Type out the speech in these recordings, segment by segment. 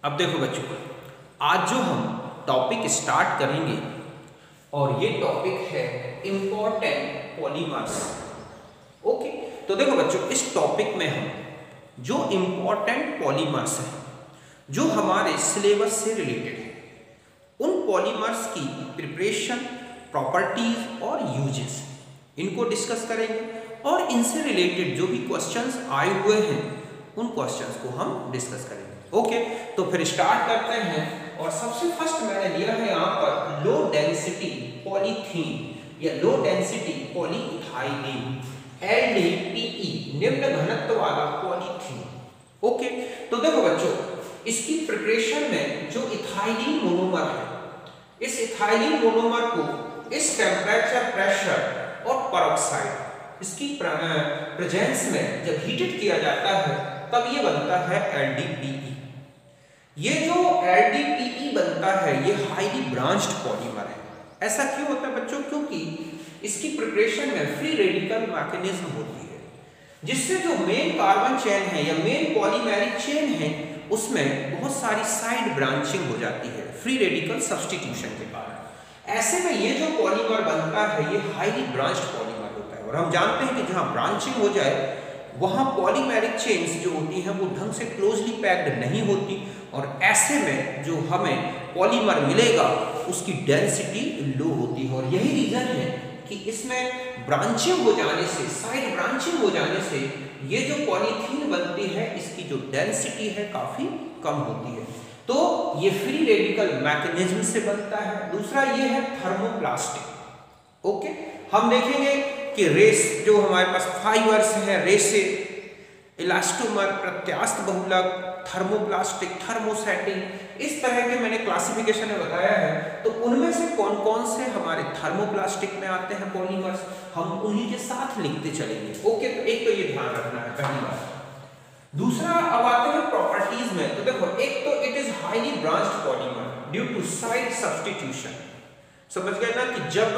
अब देखो बच्चों, आज जो हम टॉपिक स्टार्ट करेंगे और ये टॉपिक है इम्पोर्टेंट पॉलीमर्स। ओके, तो देखो बच्चों, इस टॉपिक में हम जो इम्पोर्टेंट पॉलीमर्स हैं जो हमारे सिलेबस से रिलेटेड है, उन पॉलीमर्स की प्रिपरेशन, प्रॉपर्टीज और यूजेस, इनको डिस्कस करेंगे और इनसे रिलेटेड जो भी क्वेश्चंस आए हुए हैं उन क्वेश्चंस को हम डिस्कस करेंगे। ओके, तो फिर स्टार्ट करते हैं। और सबसे फर्स्ट मैंने लिया है यहाँ पर लो डेंसिटी पॉलीथीन या लो डेंसिटी पॉलीइथाइलीन LDPE, निम्न घनत्व वाला पॉलीथीन। ओके, तो देखो बच्चों, इसकी प्रिपरेशन में जो इथाइलीन मोनोमर है, इस इथाइलीन मोनोमर को इस टेम्परेचर, प्रेशर और पेरोक्साइड, इसकी प्रेजेंस में जब हीटेड किया जाता है तब ये बनता है LDPE। ये जो LDPE बनता है ये हाईली ब्रांच्ड पॉलीमर है। ऐसा क्यों होता है बच्चों? क्योंकि इसकी प्रिपरेशन में फ्री रेडिकल मैकेनिज्म होती है, जिससे जो मेन कार्बन चेन है या मेन पॉलीमेरिक चेन है उसमें बहुत सारी साइड ब्रांचिंग हो जाती है फ्री रेडिकल सब्स्टिट्यूशन के कारण। ऐसे में ये जो पॉलीमर बनता है ये हाईली ब्रांच्ड पॉलीमर होता है। और हम जानते हैं कि जहां ब्रांचिंग हो जाए वहां पॉलीमेरिक चेन्स जो होती हैं वो ढंग से क्लोजली पैक्ड नहीं होती, और ऐसे में जो हमें पॉलीमर मिलेगा उसकी डेंसिटी लो होती है। और यही रीजन है कि इसमें ब्रांचिंग हो जाने से, साइड ब्रांचिंग हो जाने से ये जो पॉलीथीन बनती है इसकी जो डेंसिटी है काफी कम होती है। तो ये फ्री रेडिकल मैकेनिज्म से बनता है। दूसरा ये है थर्मोप्लास्टिक। ओके, हम देखेंगे कि रेस जो हमारे पास फाइबर्स हैं, रेसे, इलास्टोमर, प्रत्यास्थ बहुलक, थर्मोप्लास्टिक, थर्मोसेटिंग, इस तरह के मैंने क्लासिफिकेशन में बताया है। तो उनमें से कौन कौन से हमारे थर्मोप्लास्टिक में आते हैं पॉलीमर्स, हम उन्हीं के साथ लिखते चलेंगे। ओके, तो एक तो ये ध्यान रखना है, पहली बात। दूसरा, अब आते हैं प्रॉपर्टीज में। तो देखो, एक तो it is highly branched polymer due to side substitution. समझ गए ना कि जब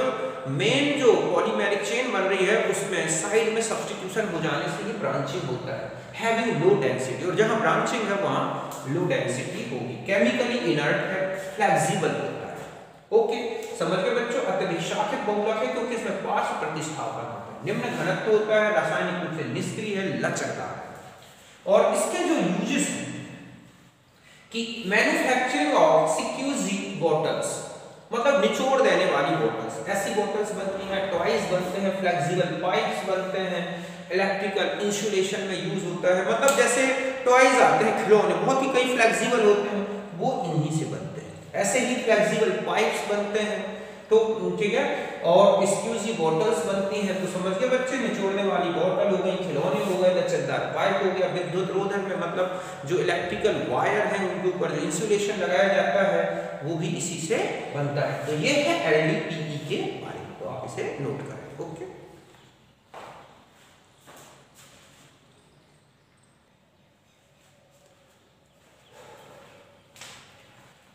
मेन जो पॉलीमेरिक चेन बन रही है उसमें साइड में सब्स्टिट्यूशन हो जाने से ये ब्रांचिंग होता है, हैविंग लो डेंसिटी, और जहां ब्रांचिंग है वहां लो डेंसिटी होगी। केमिकली इनर्ट है, फ्लेक्सिबल होता है। ओके, समझ गए बच्चों। अत्यधिक शाखित बहुलक है क्योंकि इसमें पार्श्व प्रतिस्थापन होता है, निम्न घनत्व होता है, रासायनिक रूप से निष्क्रिय है, लचकदार है। और इसके जो यूजेस हैं कि मैन्युफैक्चरिंग ऑफ सिक्यूजी बॉटल्स, मतलब निचोड़ देने वाली बोतल्स, ऐसी बोतल्स बनती हैं, टॉयज बनते हैं, फ्लेक्सिबल पाइप्स बनते हैं, इलेक्ट्रिकल इंसुलेशन में यूज होता है। मतलब जैसे टॉयज आते हैं, खिलौने बहुत ही कई फ्लेक्सिबल होते हैं, वो इन्हीं से बनते हैं। ऐसे ही फ्लेक्सिबल पाइप्स बनते हैं, तो ठीक है। और एक्सक्यूजी बॉटल्स बनती हैं, तो समझ गए बच्चे, निचोड़ने वाली बोतल हो गई, खिलौने हो गए, लचकदार पाइप हो गया। विद्युत रोधन में मतलब जो इलेक्ट्रिकल वायर है उनके ऊपर जो इंसुलेशन लगाया जाता है वो भी इसी से बनता है। तो ये है LDPE के बारे में, तो आप इसे नोट करें। ओके,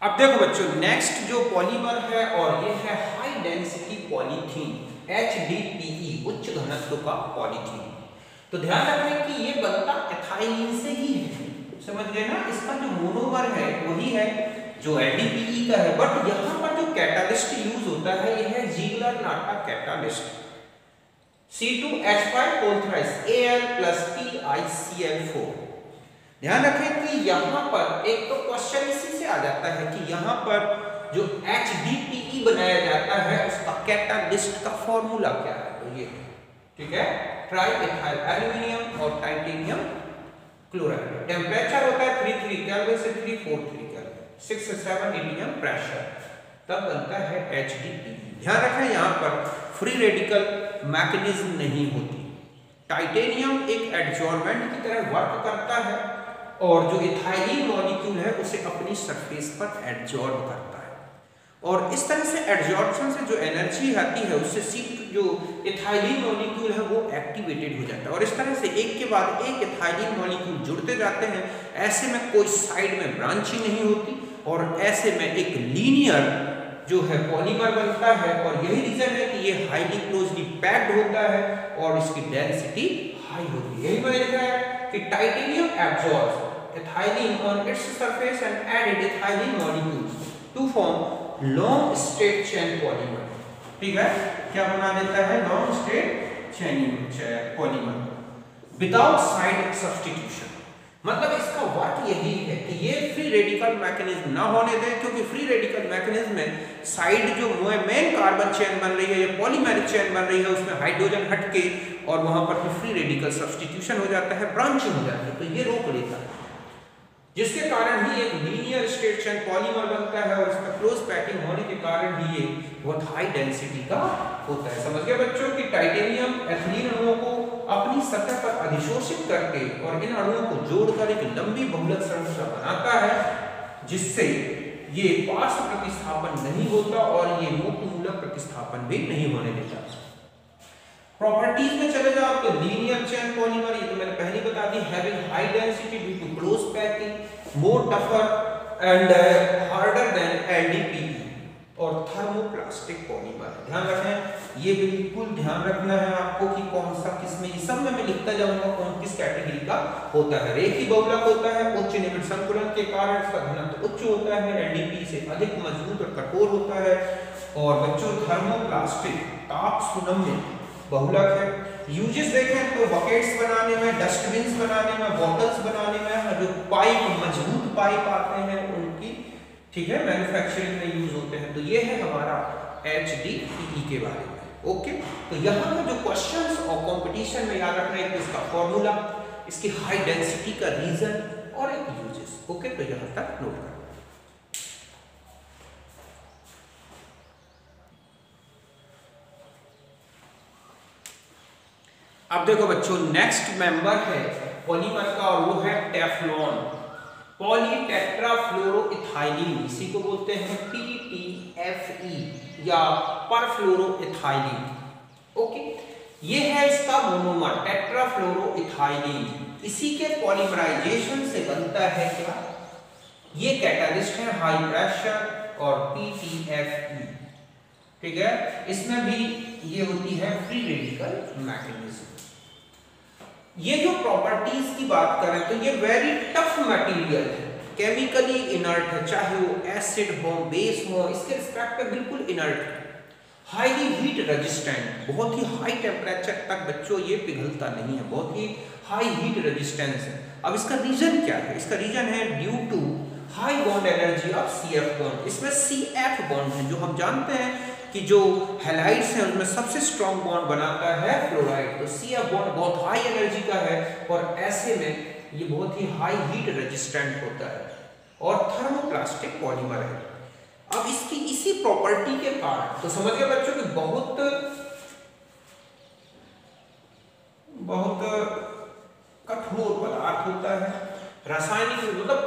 अब देखो बच्चों, नेक्स्ट जो पॉलीमर है और ये है हाई डेंसिटी पॉलीथीन HDPE, उच्च घनत्व का पॉलीथीन। तो ध्यान रखें कि ये बनता एथाइलीन से ही है। समझ गए ना, इसका जो मोनोमर है वही है जो LDPE का है, बट यहाँ पर जो कैटालिस्ट यूज होता है ये है ज़िगलर-नाटा कैटालिस्ट, C2H5 Al + TiCl4। ध्यान रखें कि यहाँ पर एक तो क्वेश्चन इसी से आ जाता है कि यहाँ पर जो HDPE बनाया जाता है उसका कैटालिस्ट का फॉर्मूला क्या है। तो ये ठीक है, ट्राई इथाइल एल्यूमिनियम और टाइटेनियम क्लोराइड। टेम्परेचर होता है 33 केल्विन से 343 केल्विन, 6 से 7 atm प्रेशर, तब बनता है HDPE। ध्यान रखें यहाँ पर फ्री रेडिकल मैकेनिज्म नहीं होती। टाइटेनियम एक एडजॉर्बेंट की तरह वर्क करता है और जो इथाइलीन मॉलिक्यूल है उसे अपनी सरफेस पर एडजॉर्ब करता है, और इस तरह से एडजॉर्प्शन से जो एनर्जी आती है उससे जो इथाइलीन मॉलिक्यूल है वो एक्टिवेटेड हो जाता है, और इस तरह से एक के बाद एक इथाइलीन मॉलिक्यूल जुड़ते जाते हैं। ऐसे में कोई साइड में ब्रांचिंग नहीं होती और ऐसे में एक लीनियर जो है पॉलीमर बनता है, और यही रीजन है कि ये हाईली क्लोजली पैक्ड होता है और इसकी डेंसिटी हाई होती है। यही मैंने लिखा है कि titanium absorbs ethylene on its surface and added ethylene molecules to form long straight chain polymer। ठीक है, क्या बना देता है? Long straight chain polymer without side substitution. मतलब इसका वर्क यही है कि ये फ्री रेडिकल मैकेनिज्म ना होने दें, क्योंकि फ्री रेडिकल मैकेनिज्म में साइड जो मेन कार्बन चेन बन रही है या पॉलीमेरिक चेन बन रही है उसमें हाइड्रोजन हटके और वहां पर फ्री रेडिकल सब्स्टिट्यूशन हो जाता है, ब्रांचिंग हो जाती है, तो ये रोक लेता है, जिसके कारण ही एक लीनियर स्ट्रेट चेन पॉलीमर बनता है और इसका क्लोज पैकिंग होने के कारण ही ये बहुत हाई डेंसिटी का होता है। समझ गए बच्चों कि टाइटेनियम एथिलीन अणुओं को अपनी सतह पर अधिशोषित करके और इन अणुओं को जोड़कर एक लंबी बहुलक श्रृंखला बनाता है, जिससे ये पार्श्व प्रतिस्थापन नहीं होता और ये मुक्त मूलक प्रतिस्थापन भी नहीं होने देता। प्रॉपर्टीज में चले जाओ तो लीनियर चेन पॉलीमर, ये तो मैंने पहले बता दी, having high density due to close packing, more tougher and harder than LDP, और थर्मोप्लास्टिक पॉलीमर। ध्यान रखें, ये बिल्कुल ध्यान रखना है आपको कि कौन सा किसमें, ये सब में मैं लिखता जाऊंगा कौन किस कैटेगरी का होता है। रेखी बहुलक होता है, उच्च निबिड़ संकुलन के कारण इसका घनत्व उच्च होता है, एलडीपी से अधिक मजबूत और कठोर होता है। और बच्चों थर्मोप्लास्टिक ताप सुनम्य बहुलक है। यूजेस देखें तो बकेट्स बनाने में, डस्टबिन्स बनाने में, बॉटल्स बनाने में, जो पाइप मजबूत पाइप आते हैं उनकी, ठीक है, मैन्युफैक्चरिंग में यूज होते हैं। तो ये है हमारा HDPE के बारे में। ओके, तो यहाँ में जो क्वेश्चंस और कंपटीशन में याद रखना है, इसका फॉर्मूला, इसकी हाई डेंसिटी का रीजन और एक यूजेस। ओके, तो यहाँ तक नोट करना। अब देखो बच्चों, नेक्स्ट मेंबर है पॉलीमर का और वो है टेफ्लॉन, पॉलीटेट्राफ्लोरोइथाइलीन, इसी को बोलते हैं PTFE या परफ्लोरोइथाइलीन। ओके, ये है इसका मोनोमर टेट्राफ्लोरोइथाइलीन। इसी के पॉलीमराइजेशन से बनता है क्या? ये कैटालिस्ट है हाई प्रेशर और PTFE। ठीक है, इसमें भी ये होती है फ्री रेडिकल मैकेनिज्म। ये जो प्रॉपर्टीज की बात करें तो ये वेरी टफ मटेरियल है, केमिकली इनर्ट है, चाहे वो एसिड हो, बेस हो, इसके रिस्पेक्ट पे बिल्कुल इनर्ट है। हाईली हीट रेजिस्टेंट, बहुत ही हाई टेम्परेचर तक बच्चों ये पिघलता नहीं है, बहुत ही हाई हीट रेजिस्टेंस है। अब इसका रीजन क्या है? इसका रीजन है due to high bond energy of CF bond. इसमें CF बॉन्ड है, जो हम जानते हैं कि जो हैलाइड्स हैं उनमें सबसे स्ट्रॉन्ग बॉन्ड बनाता है फ्लोराइड, तो CF बॉन्ड बहुत हाई एनर्जी का है और ऐसे में ये बहुत ही हाई हीट रेजिस्टेंट होता है और थर्मोप्लास्टिक पॉलीमर है। अब इसकी इसी प्रॉपर्टी के कारण तो समझ गए बच्चों कि बहुत कठोर पदार्थ होता है रासायनिक, मतलब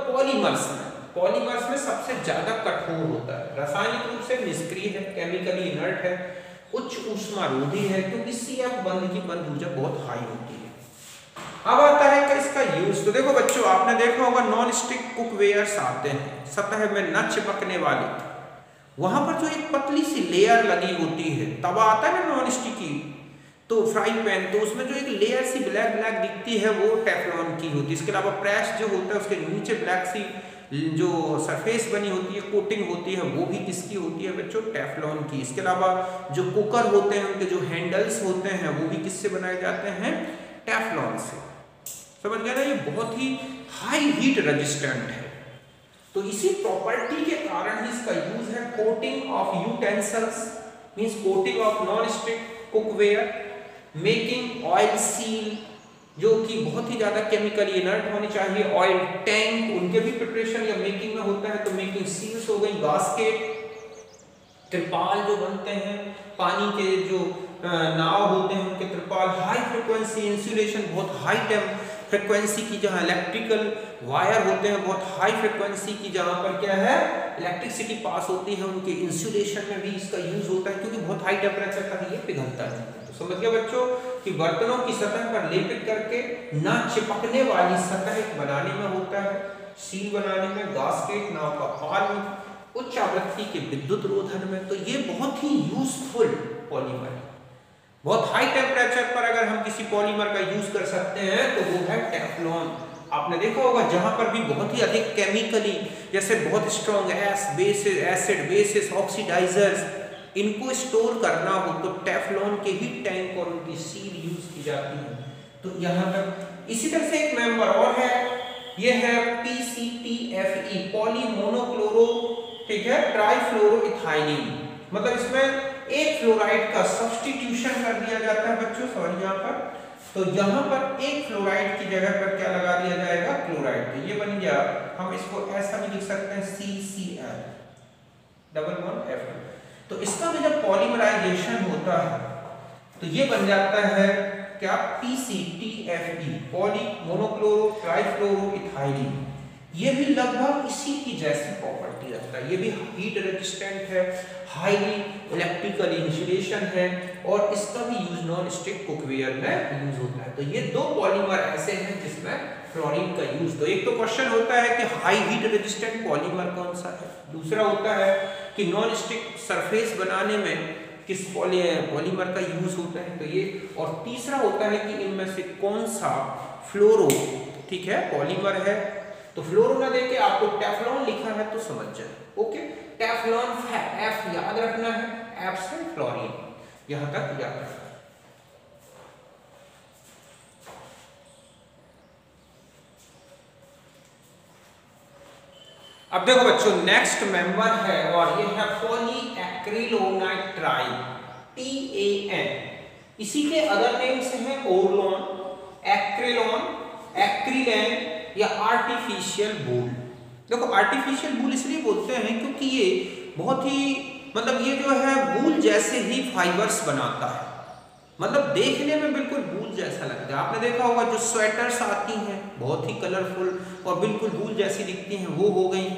पॉलीमर्स में सबसे ज्यादा कठोर होता है, रासायनिक रूप से निष्क्रिय है, केमिकली इनर्ट है, उच्च ऊष्मारोधी है, क्योंकि CF बंध की बंध ऊर्जा बहुत हाई होती है। अब आता है कि इसका यूज, तो देखो बच्चों, आपने देखा होगा नॉन स्टिक कुकवेयर्स आते हैं, सतह में न चिपकने वाले, वहां पर जो एक पतली सी लेयर लगी होती है, तवा आता है ना नॉन स्टिकी, तो फ्राइंग पैन, तो उसमें जो एक लेयर सी ब्लैक ब्लैक दिखती है वो टेफ्लॉन की होती है। इसके अलावा प्रेस जो होता है उसके नीचे ब्लैक सी जो सरफेस बनी होती है, कोटिंग होती है, वो भी किसकी होती है बच्चों? टेफ्लॉन की। इसके अलावा जो कुकर होते हैं उनके जो हैंडल्स होते हैं वो भी किससे बनाए जाते हैं? टेफ्लॉन से। समझ गए ना, ये बहुत ही हाई हीट रेजिस्टेंट है। तो इसी प्रॉपर्टी के कारण ही इसका यूज है coating of utensils, means coating of non stick cookware, making oil seal, जो कि बहुत ही ज्यादा केमिकली इनर्ट होनी चाहिए, ऑयल टैंक, उनके भी प्रिपरेशन या मेकिंग में होता है, तो मेकिंग सील्स हो गई, गास्केट, त्रिपाल जो बनते हैं, पानी के जो नाव होते हैं उनके त्रिपाल, हाई फ्रिक्वेंसी इंसुलेशन, बहुत हाई फ्रिक्वेंसी की, जहां इलेक्ट्रिकल वायर होते हैं बहुत हाई फ्रिक्वेंसी की, जहां पर क्या है इलेक्ट्रिसिटी पास होती है, उनके इंसुलेशन में भी इसका यूज होता है, क्योंकि बहुत हाई टेम्परेचर तक ये पिघलता है। तो समझ गए बच्चों कि बर्तनों की सतह पर लेपित करके ना चिपकने वाली सतह बनाने में होता है, सील बनाने में, गास्केट, नाव का पाल में, उच्च आवृत्ति के विद्युत रोधन में। तो ये बहुत ही यूजफुल पॉलीमर है। बहुत हाई टेम्परेचर पर अगर हम किसी पॉलीमर का यूज कर सकते हैं तो वो है टेफ्लॉन। आपने देखा होगा जहां पर भी बहुत ही अधिक केमिकली जैसे बहुत स्ट्रॉन्ग एसिड बेसिस ऑक्सीडाइजर्स इनको स्टोर करना हो तो टेफ्लॉन के ही टैंक और उनकी सील यूज की जाती है। तो यहाँ तक इसी तरह से एक मेंबर और है, ये है PCTFE पॉली मोनोक्लोरो, ठीक है, ट्राइफ्लोरोइथाइलिन। मतलब इसमें एक फ्लोराइड का सब्स्टिट्यूशन कर दिया जाता है बच्चों, सॉरी यहाँ पर, तो यहाँ पर एक फ्लोराइड की जगह पर क्या लगा दिया जाएगा, क्लोराइड। तो ये बन गया, हम इसको ऐसा भी लिख सकते हैं CCl डबल बॉन्ड F2। तो इसका भी जब पॉलीमराइजेशन होता है तो ये बन जाता है क्या, PCTFE पॉली मोनोक्लोरो ट्राइफ्लोरोइथाइलिन। ये भी लगभग इसी की जैसी प्रॉपर्टी रखता है, ये भी हीट रेजिस्टेंट है, हाईली इलेक्ट्रिकल इंसुलेशन है और इसका भी यूज नॉन स्टिक कुकवेयर में यूज होता है। तो ये दो पॉलीमर ऐसे हैं जिसमें फ्लोरीन का यूज। तो एक तो क्वेश्चन होता है कि हाई हीट रेजिस्टेंट पॉलीमर कौन सा है, दूसरा होता है कि नॉन स्टिक सरफेस बनाने में किस पॉलीमर का यूज होता है, तो ये, और तीसरा होता है कि इनमें से कौन सा फ्लोरो, ठीक है, पॉलीमर है। तो फ्लोरो ना देके आपको टेफ्लॉन लिखा है तो समझ जाए, ओके, टेफ्लॉन F याद रखना है, F से फ्लोरीन, यहां तक याद रखना। अब देखो बच्चों नेक्स्ट मेंबर है और ये है पॉलीएक्रिलोनाइट्राइल TAN। इसी के अदर नेम्स हैं ओरलोन, एक्रिलोन, एक्रिलेन या आर्टिफिशियल बूल। देखो आर्टिफिशियल बूल इसलिए बोलते हैं क्योंकि ये बहुत ही, मतलब ये जो है बूल जैसे ही फाइबर्स बनाता है, मतलब देखने में बिल्कुल बूल जैसा लगता है। आपने देखा होगा जो स्वेटर्स आती हैं बहुत ही कलरफुल और बिल्कुल बूल जैसी दिखती हैं, वो हो गई।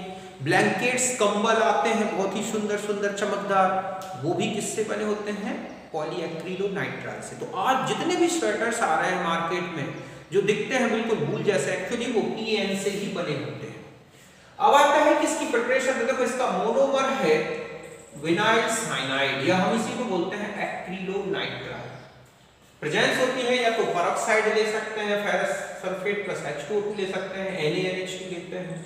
ब्लैंकेट्स, कंबल आते हैं बहुत ही सुंदर सुंदर चमकदार, वो भी किससे बने होते हैं, पॉलीएक्रिलोनाइट्राइल से। तो आज जितने भी स्वेटर्स आ रहे हैं मार्केट में जो दिखते हैं बिल्कुल बूल जैसे, एक्चुअली वो PAN से ही बने होते हैं। अब आता है कि इसकी प्रिपरेशन, देखो इसका मोनोमर है विनाइल साइनाइड या हम इसी को बोलते हैं एक्रिलोनाइट्राइल। प्रेजेंस होती है या तो पेरोक्साइड ले सकते हैं, फेरस सल्फेट प्लस H2O ले सकते हैं, NaNH2 लेते हैं।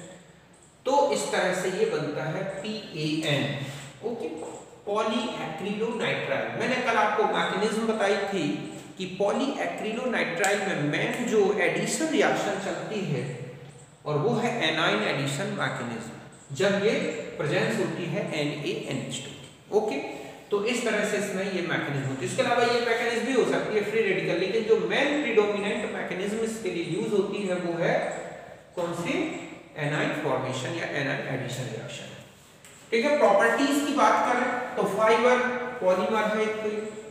तो इस तरह से ये बनता है PAN, ओके, पॉलीएक्रिलोनाइट्राइल। मैंने कल आपको मैकेनिज्म बताई थी कि पॉलीएक्रिलोनाइट्राइल में मेन जो एडिशन रिएक्शन चलती है और वो है एनाइन एडिशन मैकेनिज्म, जब ये प्रेजेंस होती है NaNH2, ओके। तो इस तरह से इसमें ये मैकेनिज्म होती है। इसके अलावा ये मैकेनिज्म भी हो सकती है फ्री रेडिकल, लेकिन जो मेन प्रीडोमिनेंट मैकेनिज्म इसके लिए यूज होती है वो है कौन सी, एनाइन फॉर्मेशन या एनाइन एडिशन रिएक्शन, ठीक है। प्रॉपर्टीज की बात करें तो फाइबर पॉलीमर है,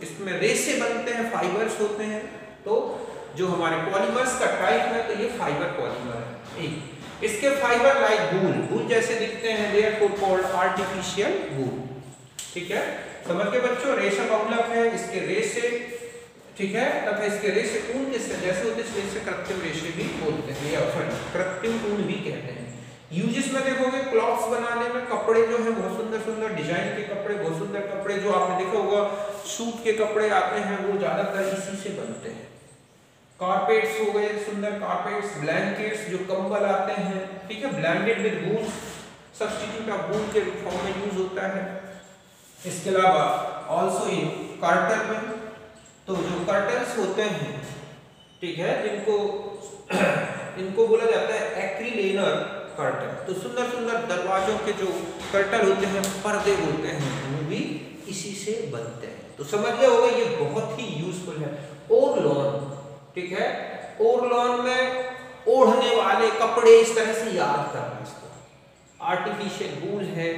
इसमें रेसे बनते हैं, फाइबर्स होते हैं। तो जो हमारे पॉलीमर्स का टाइप है तो ये फाइबर पॉलीमर है। एक इसके फाइबर लाइक बूल जैसे दिखते हैं, देयरफॉर कॉल्ड आर्टिफिशियल बूल, ठीक है। समझ के बच्चों, रेशा बहुलक है, इसके रेसे, ठीक है, तथा इसके रेसे ऊन के जैसे होते हैं, इसलिए कृत्रिम रेशे भी बोलते हैं या फिर कृत्रिम ऊन भी कहते हैं। यूजेस में देखोगे क्लॉथ्स बनाने में, कपड़े जो है बहुत सुंदर सुंदर डिजाइन के कपड़े, बहुत सुंदर कपड़े जो आपने देखा होगा सूट के कपड़े आते हैं वो ज्यादातर इसी से बनते हैं। कारपेट्स हो गए, सुंदर कारपेट्स, ब्लैंकेट्स जो कंबल आते हैं, ठीक है, blended with wool, substitute of wool के फॉर्म में यूज होता है। इसके अलावा ऑल्सो इन कर्टन में, तो जो कर्टन्स होते हैं, ठीक है, इनको बोला जाता है एक्रिलेनर कर्टन। तो सुंदर सुंदर दरवाजों के जो कर्टन होते हैं, पर्दे होते हैं, वो भी इसी से बनते हैं। तो समझ गए होगा ये बहुत ही यूजफुल है। ओरलोन, ठीक है, ओरलोन में ओढ़ने वाले कपड़े, इस तरह से याद करना इसको। आर्टिफिशियल वूल है,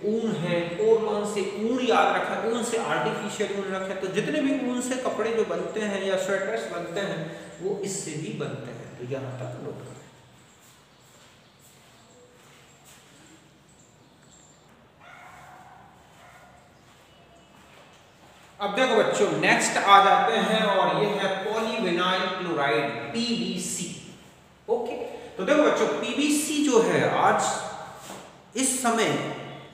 ऊन है, ओरलोन से ऊन याद रखा, ऊन से आर्टिफिशियल ऊन रखा। तो जितने भी ऊन से कपड़े जो बनते हैं या स्वेटर्स बनते हैं वो इससे भी बनते हैं। तो यहां तक नोट करें। अब देखो बच्चों नेक्स्ट आ जाते हैं और ये है पॉलीविनाइल क्लोराइड PVC, ओके। तो देखो बच्चों PVC जो है आज इस समय,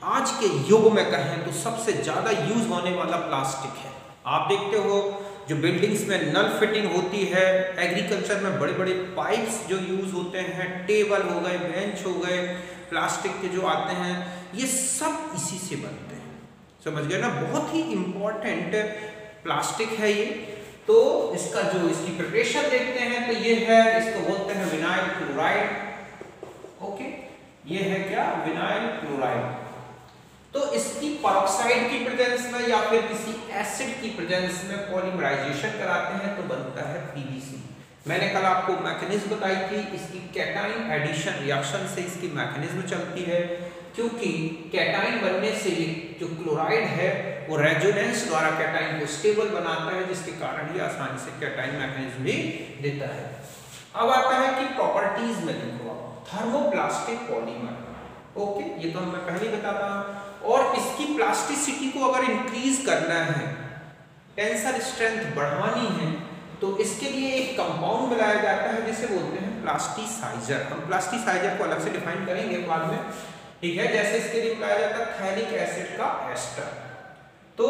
आज के युग में कहें तो सबसे ज्यादा यूज होने वाला प्लास्टिक है। आप देखते हो जो बिल्डिंग्स में नल फिटिंग होती है, एग्रीकल्चर में बड़े बड़े पाइप्स जो यूज होते हैं, टेबल हो गए, बेंच हो गए, प्लास्टिक के जो आते हैं, ये सब इसी से बनते हैं। समझ गए ना, बहुत ही इंपॉर्टेंट प्लास्टिक है ये। तो इसका जो इसकी प्रिपरेशन देखते हैं तो ये है, इसको बोलते हैं विनाइल क्लोराइड। ओके, ये है क्या, विनाइल क्लोराइड। तो इसकी पेरोक्साइड की प्रेजेंस में या फिर किसी एसिड की प्रेजेंस में पॉलीमराइजेशन कराते हैं तो बनता है पीवीसी। मैंने कल आपको मैकेनिज्म बताई थी, इसकी कैटाइन एडिशन रिएक्शन से इसकी मैकेनिज्म चलती है, क्योंकि कैटाइन बनने से जो क्लोराइड है वो रेजोनेंस द्वारा कैटाइन को स्टेबल बनाता है, जिसके कारण ये आसानी से कैटाइन मैकेनिज्म भी देता है। अब आता है कि प्रॉपर्टीज में देखो, थर्मोप्लास्टिक पॉलीमर। ओके, ये तो मैं पहले ही बताता हूं। और इसकी प्लास्टिसिटी को अगर इंक्रीज करना है, टेंसल स्ट्रेंथ बढ़ानी है, तो इसके लिए एक कंपाउंड बनाया जाता है जिसे बोलते हैं प्लास्टिसाइजर। हम प्लास्टिसाइजर को अलग से डिफाइन करेंगे बाद में, ठीक है। जैसे इसके लिए बनाया जाता है थैलिक एसिड का एस्टर। तो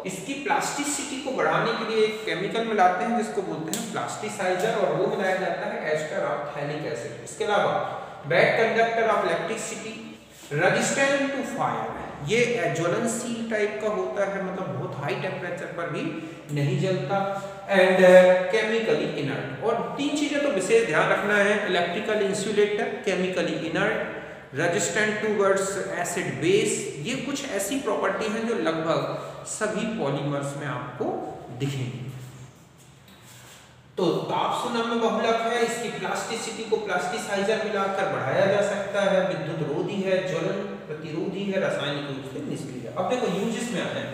इसकी प्लास्टिसिटी को बढ़ाने के लिए एक केमिकल मिलाते हैं जिसको बोलते हैं प्लास्टिसाइजर, और वो मिलाया जाता है एस्टर ऑफ थैलिक एसिड। इसके अलावा bad conductor of electricity, resistant to fire, ये ज्वलनशील टाइप का होता है, मतलब बहुत हाई टेम्परेचर पर भी नहीं जलता, एंड केमिकली इनर्ट। और तीन चीजें तो विशेष ध्यान रखना है, electrical insulator, chemically inert, resistant towards acid base. ये कुछ ऐसी प्रॉपर्टी हैं जो लगभग सभी पॉलीमर्स में आपको दिखेंगी। तो ताप सुनम्य बहुलक है, इसकी प्लास्टिसिटी को प्लास्टिसाइजर मिलाकर बढ़ाया जा सकता है, विद्युत रोधी है, ज्वलन प्रतिरोधी है, रासायनिक रूप से निष्क्रिय। अब देखो यूजेस में आते हैं,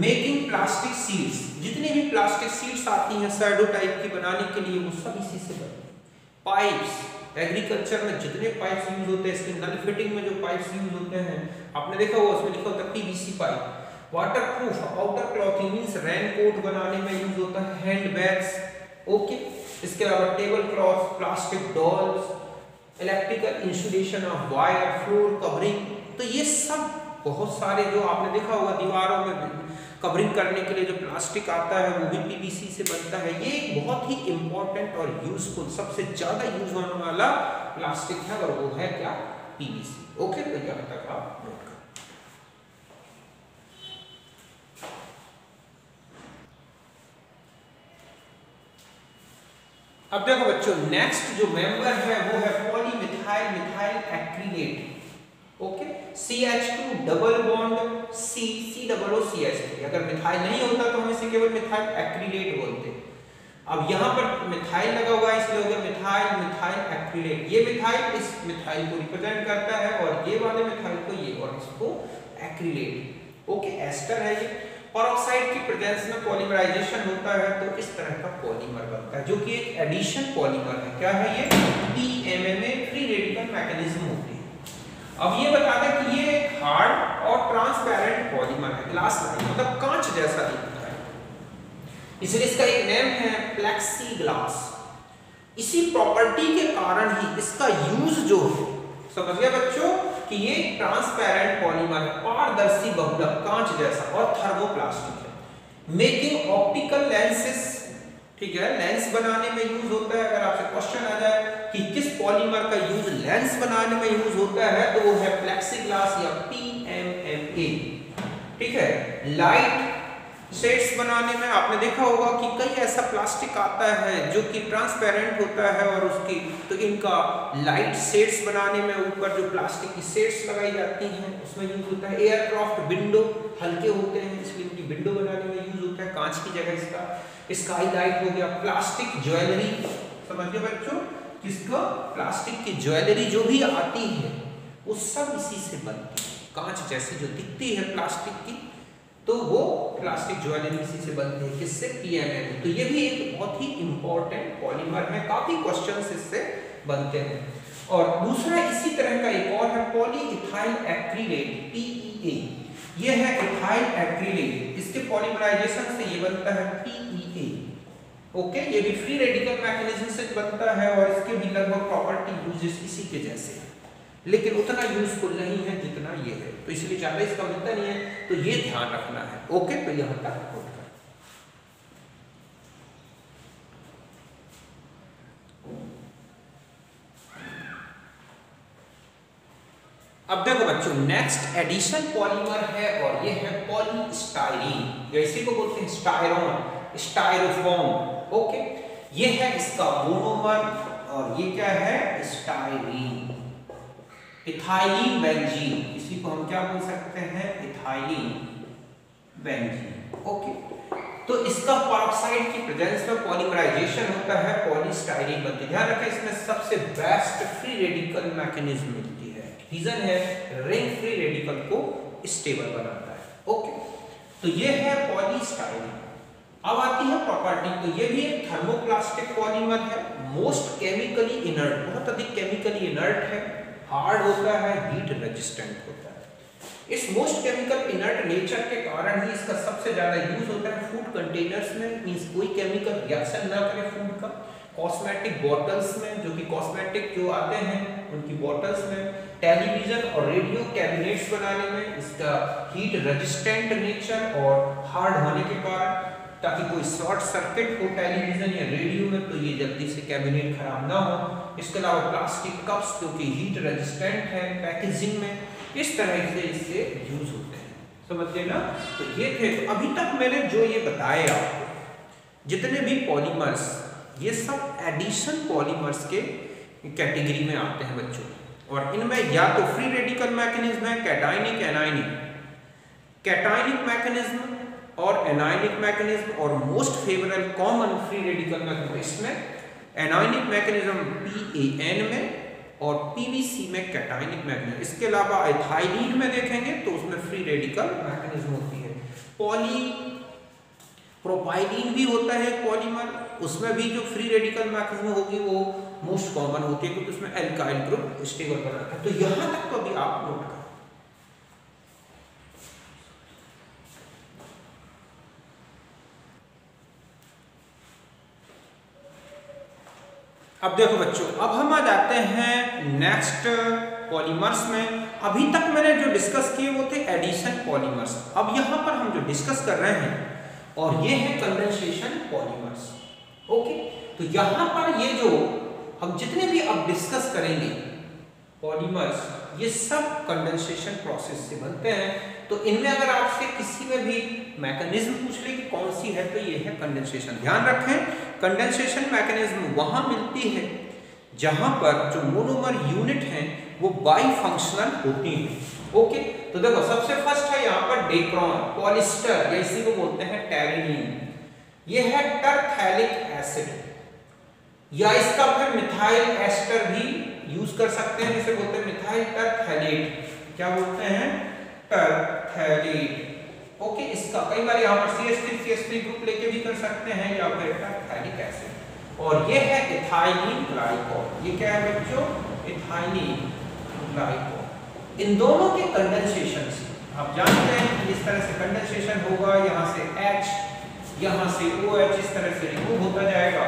मेकिंग प्लास्टिक सीड्स, जितने भी प्लास्टिक सीड्स आती हैं शैडो टाइप की बनाने के लिए, वो सब इसी से बनती है। पाइप्स, एग्रीकल्चर में जितने पाइप्स यूज होते हैं, इसके नल फिटिंग में जो पाइप्स यूज होते हैं, आपने देखा होगा उसमें लिखा होता है PVC pipe. Waterproof outer clothing means raincoat बनाने में यूज होता है, हैंड बैग्स। ओके, इसके अलावा table cloth, plastic dolls, electrical insulation of wire, floor covering. तो ये सब बहुत सारे जो आपने देखा होगा दीवारों में कवरिंग करने के लिए जो प्लास्टिक आता है वो भी पीवीसी से बनता है। ये एक बहुत ही इंपॉर्टेंट और यूजफुल, सबसे ज्यादा यूज होने वाला प्लास्टिक है, और वो है क्या, पीवीसी। ओके, तो यहां तक आप नोट करें। अब देखो बच्चों, नेक्स्ट जो मेंबर है वो है polymethyl methyl acrylate. Okay, CH2 double bond C, COOCH3। अगर मिथाइल नहीं होता तो हम इसे केवल मिथाइल एक्रिलेट बोलते हैं। अब यहाँ पर मिथाइल लगा हुआ है, इसलिए होगा मिथाइल मिथाइल एक्रिलेट। ये मिथाइल इस मिथाइल को रिप्रेजेंट करता है, और ये वाले मिथाइल को ये, और इसको एक्रिलेट। ओके, एस्टर है ये। पेरोक्साइड की प्रेजेंस में पॉलीमराइजेशन होता है तो इस तरह का पॉलीमर बनता है, जो कि एक एडिशन पॉलीमर है। क्या है ये, PMMA, फ्री रेडिकल मैकेनिज्म होती है। अब ये बता दें कि ये एक हार्ड और ट्रांसपेरेंट पॉलीमर है, ग्लास लाइक, मतलब कांच जैसा दिखता है, इसलिए इसका एक नेम है प्लेक्सी ग्लास। इसी प्रॉपर्टी के कारण ही इसका यूज जो है, समझ गए बच्चों, कि ये ट्रांसपेरेंट पॉलीमर है, पारदर्शी बहुलक, कांच जैसा, और थर्मोप्लास्टिक है। मेकिंग ऑप्टिकल लेंसेस, ठीक है, लेंस बनाने में यूज होता है। अगर आपसे क्वेश्चन आ जाए कि किस पॉलीमर का यूज लेंस बनाने में यूज होता है, तो वो है प्लेक्सीग्लास या PMMA, ठीक है। लाइट शेड्स बनाने में आपने देखा होगा कि कई ऐसा प्लास्टिक आता है जो कि ट्रांसपेरेंट होता है, और उसकी तो इनका लाइट शेड्स बनाने में ऊपर जो प्लास्टिक की शेड्स लगाई जाती हैं उसमें यूज होता है। एयरक्राफ्ट विंडो हल्के होते हैं, इसलिए इनकी विंडो बनाने में यूज होता है, कांच की जगह इसका। स्काई लाइट हो गया। प्लास्टिक ज्वेलरी, समझिए बच्चों, किसका, प्लास्टिक की ज्वेलरी जो भी आती है वो सब इसी से बनती है, कांच जैसी जो दिखती है प्लास्टिक की, तो वो प्लास्टिक ज्वेलरी इसी से बनती है। किससे, PMMA। तो ये भी एक बहुत ही इंपॉर्टेंट पॉलीमर है, काफी क्वेश्चंस इससे बनते हैं। और दूसरा इसी तरह का एक और है पॉलीइथाइल एक्रिलेट, PEA। ये है इथाइल एक्रिलेट, इसके पॉलीमराइजेशन से ये बनता है PEA। ओके, ये भी फ्री रेडिकल मैकेनिज्म से बनता है, और इसके भी लगभग प्रॉपर्टी यूजेस इसी के जैसे हैं, लेकिन उतना यूजफुल नहीं है जितना ये है, तो इसलिए ज्यादा इसका मिलता नहीं है, तो ये ध्यान रखना है। ओके, तो यहां तक नोट कर। अब देखो बच्चों, नेक्स्ट एडिशन पॉलीमर है और ये है पॉलीस्टाइरीन, या इसी को बोलते हैं स्टायरोन, स्टायरोफोम। ओके, ये है इसका मोनोमर और ये क्या है, स्टाइरीन, इथाइलिन बेंजीन, इसी को हम क्या बोल सकते हैं, इथाइलिन बेंजीन। ओके, तो इसका पेरोक्साइड की प्रेजेंस में पॉलीमराइजेशन होता है, पॉलीस्टाइरीन बनती है। ध्यान रखें, इसमें सबसे बेस्ट फ्री रेडिकल मैकेनिज्म मिलती है। रीजन है रिंग फ्री रेडिकल को स्टेबल बनाता है। ओके, तो ये है पॉलीस्टाइरीन। अब आती है प्रॉपर्टी, तो ये भी एक थर्मोप्लास्टिक पॉलीमर है, मोस्ट केमिकली इनर्ट, बहुत अधिक केमिकली इनर्ट है, हार्ड होता है, हीट रेजिस्टेंट होता है। इस मोस्ट केमिकल इनर्ट नेचर के कारण ही इसका सबसे ज्यादा यूज होता है फूड कंटेनर्स में, मींस कोई केमिकल रिएक्शन ना करे फूड का, कॉस्मेटिक बॉटल्स में, जो कि कॉस्मेटिक जो आते हैं उनकी बॉटल्स में, टेलीविजन और रेडियो कैबिनेट्स बनाने में इसका हीट रेजिस्टेंट नेचर और हार्ड होने के कारण, ताकि कोई शॉर्ट सर्किट हो टेलीविजन या रेडियो में तो ये जल्दी से कैबिनेट खराब ना हो। इसके अलावा प्लास्टिक कप्स क्योंकि हीट रेजिस्टेंट है पैकेजिंग में, इस तरह से इससे यूज होते हैं, समझते ना। तो ये थे, तो अभी तक मैंने जो ये बताए आपको, जितने भी पॉलीमर्स, ये सब एडिशन पॉलीमर्स के कैटेगरी में आते हैं बच्चों, और इनमें या तो फ्री रेडिकल मैकेनिज्म है, कैटायनिक, एनायनिक, कैटायनिक मैकेनिज्म और एनायनिक मैकेनिज्म, और most favourable common free radical mechanism इसमें एनायनिक मैकेनिज्म PAN में और PBC में कैटायनिक मैकेनिज्म। इसके अलावा इथाइलिन में देखेंगे तो उसमें फ्री रेडिकल मैकेनिज्म होती है। पॉली प्रोपाइलिन भी होता है पॉलीमर, उसमें भी जो फ्री रेडिकल मैकेनिज्म होगी वो मोस्ट कॉमन होती है, क्योंकि उसमें एल्काइल ग्रुप स्टेबल बनाता है। तो यहां तक तो अभी आप नोट करें। अब देखो बच्चों, अब हम आ जाते हैं नेक्स्ट पॉलीमर्स में। अभी तक मैंने जो डिस्कस किए वो थे एडिशन पॉलीमर्स। अब यहाँ पर हम जो डिस्कस कर रहे हैं और ये है कंडेंसेशन पॉलीमर्स। ओके, तो यहाँ पर ये जो हम जितने भी अब डिस्कस करेंगे पॉलीमर्स, ये सब कंडेंसेशन प्रोसेस से बनते हैं। तो इनमें अगर आपसे किसी में भी मैकेनिज्म पूछ ले कि कौन सी है, तो ये है कंडेंसेशन। ध्यान रखें, कंडेंसेशन मैकेनिज्म वहां मिलती है जहां पर जो मोनोमर यूनिट हैं वो बाइफंक्शनल होती हैं। ओके, तो देखो सबसे फर्स्ट है यहाँ पर डेक्रॉन, पॉलिस्टर, या इसी को बोलते हैं टेरिलीन। ये है टरथैलिक एसिड, या इसका फिर मिथाइल एस्टर भी यूज कर सकते हैं, जिसे बोलते हैं मिथाइल टरथैलेट। क्या बोलते हैं? टरथैलेट। ओके, इसका कई बार यहाँ पर CH3 ग्रुप लेके भी कर सकते हैं, या फिर टरथैलिक एसिड। और ये है इथाइलिन ग्लाइकॉल। ये क्या है बच्चों? Ethylene glycol. इन दोनों के कंडेंसेशन से आप जानते हैं कि इस तरह से कंडेंसेशन होगा, यहाँ से H, यहाँ से OH, इस तरह से रिमूव होता जाएगा।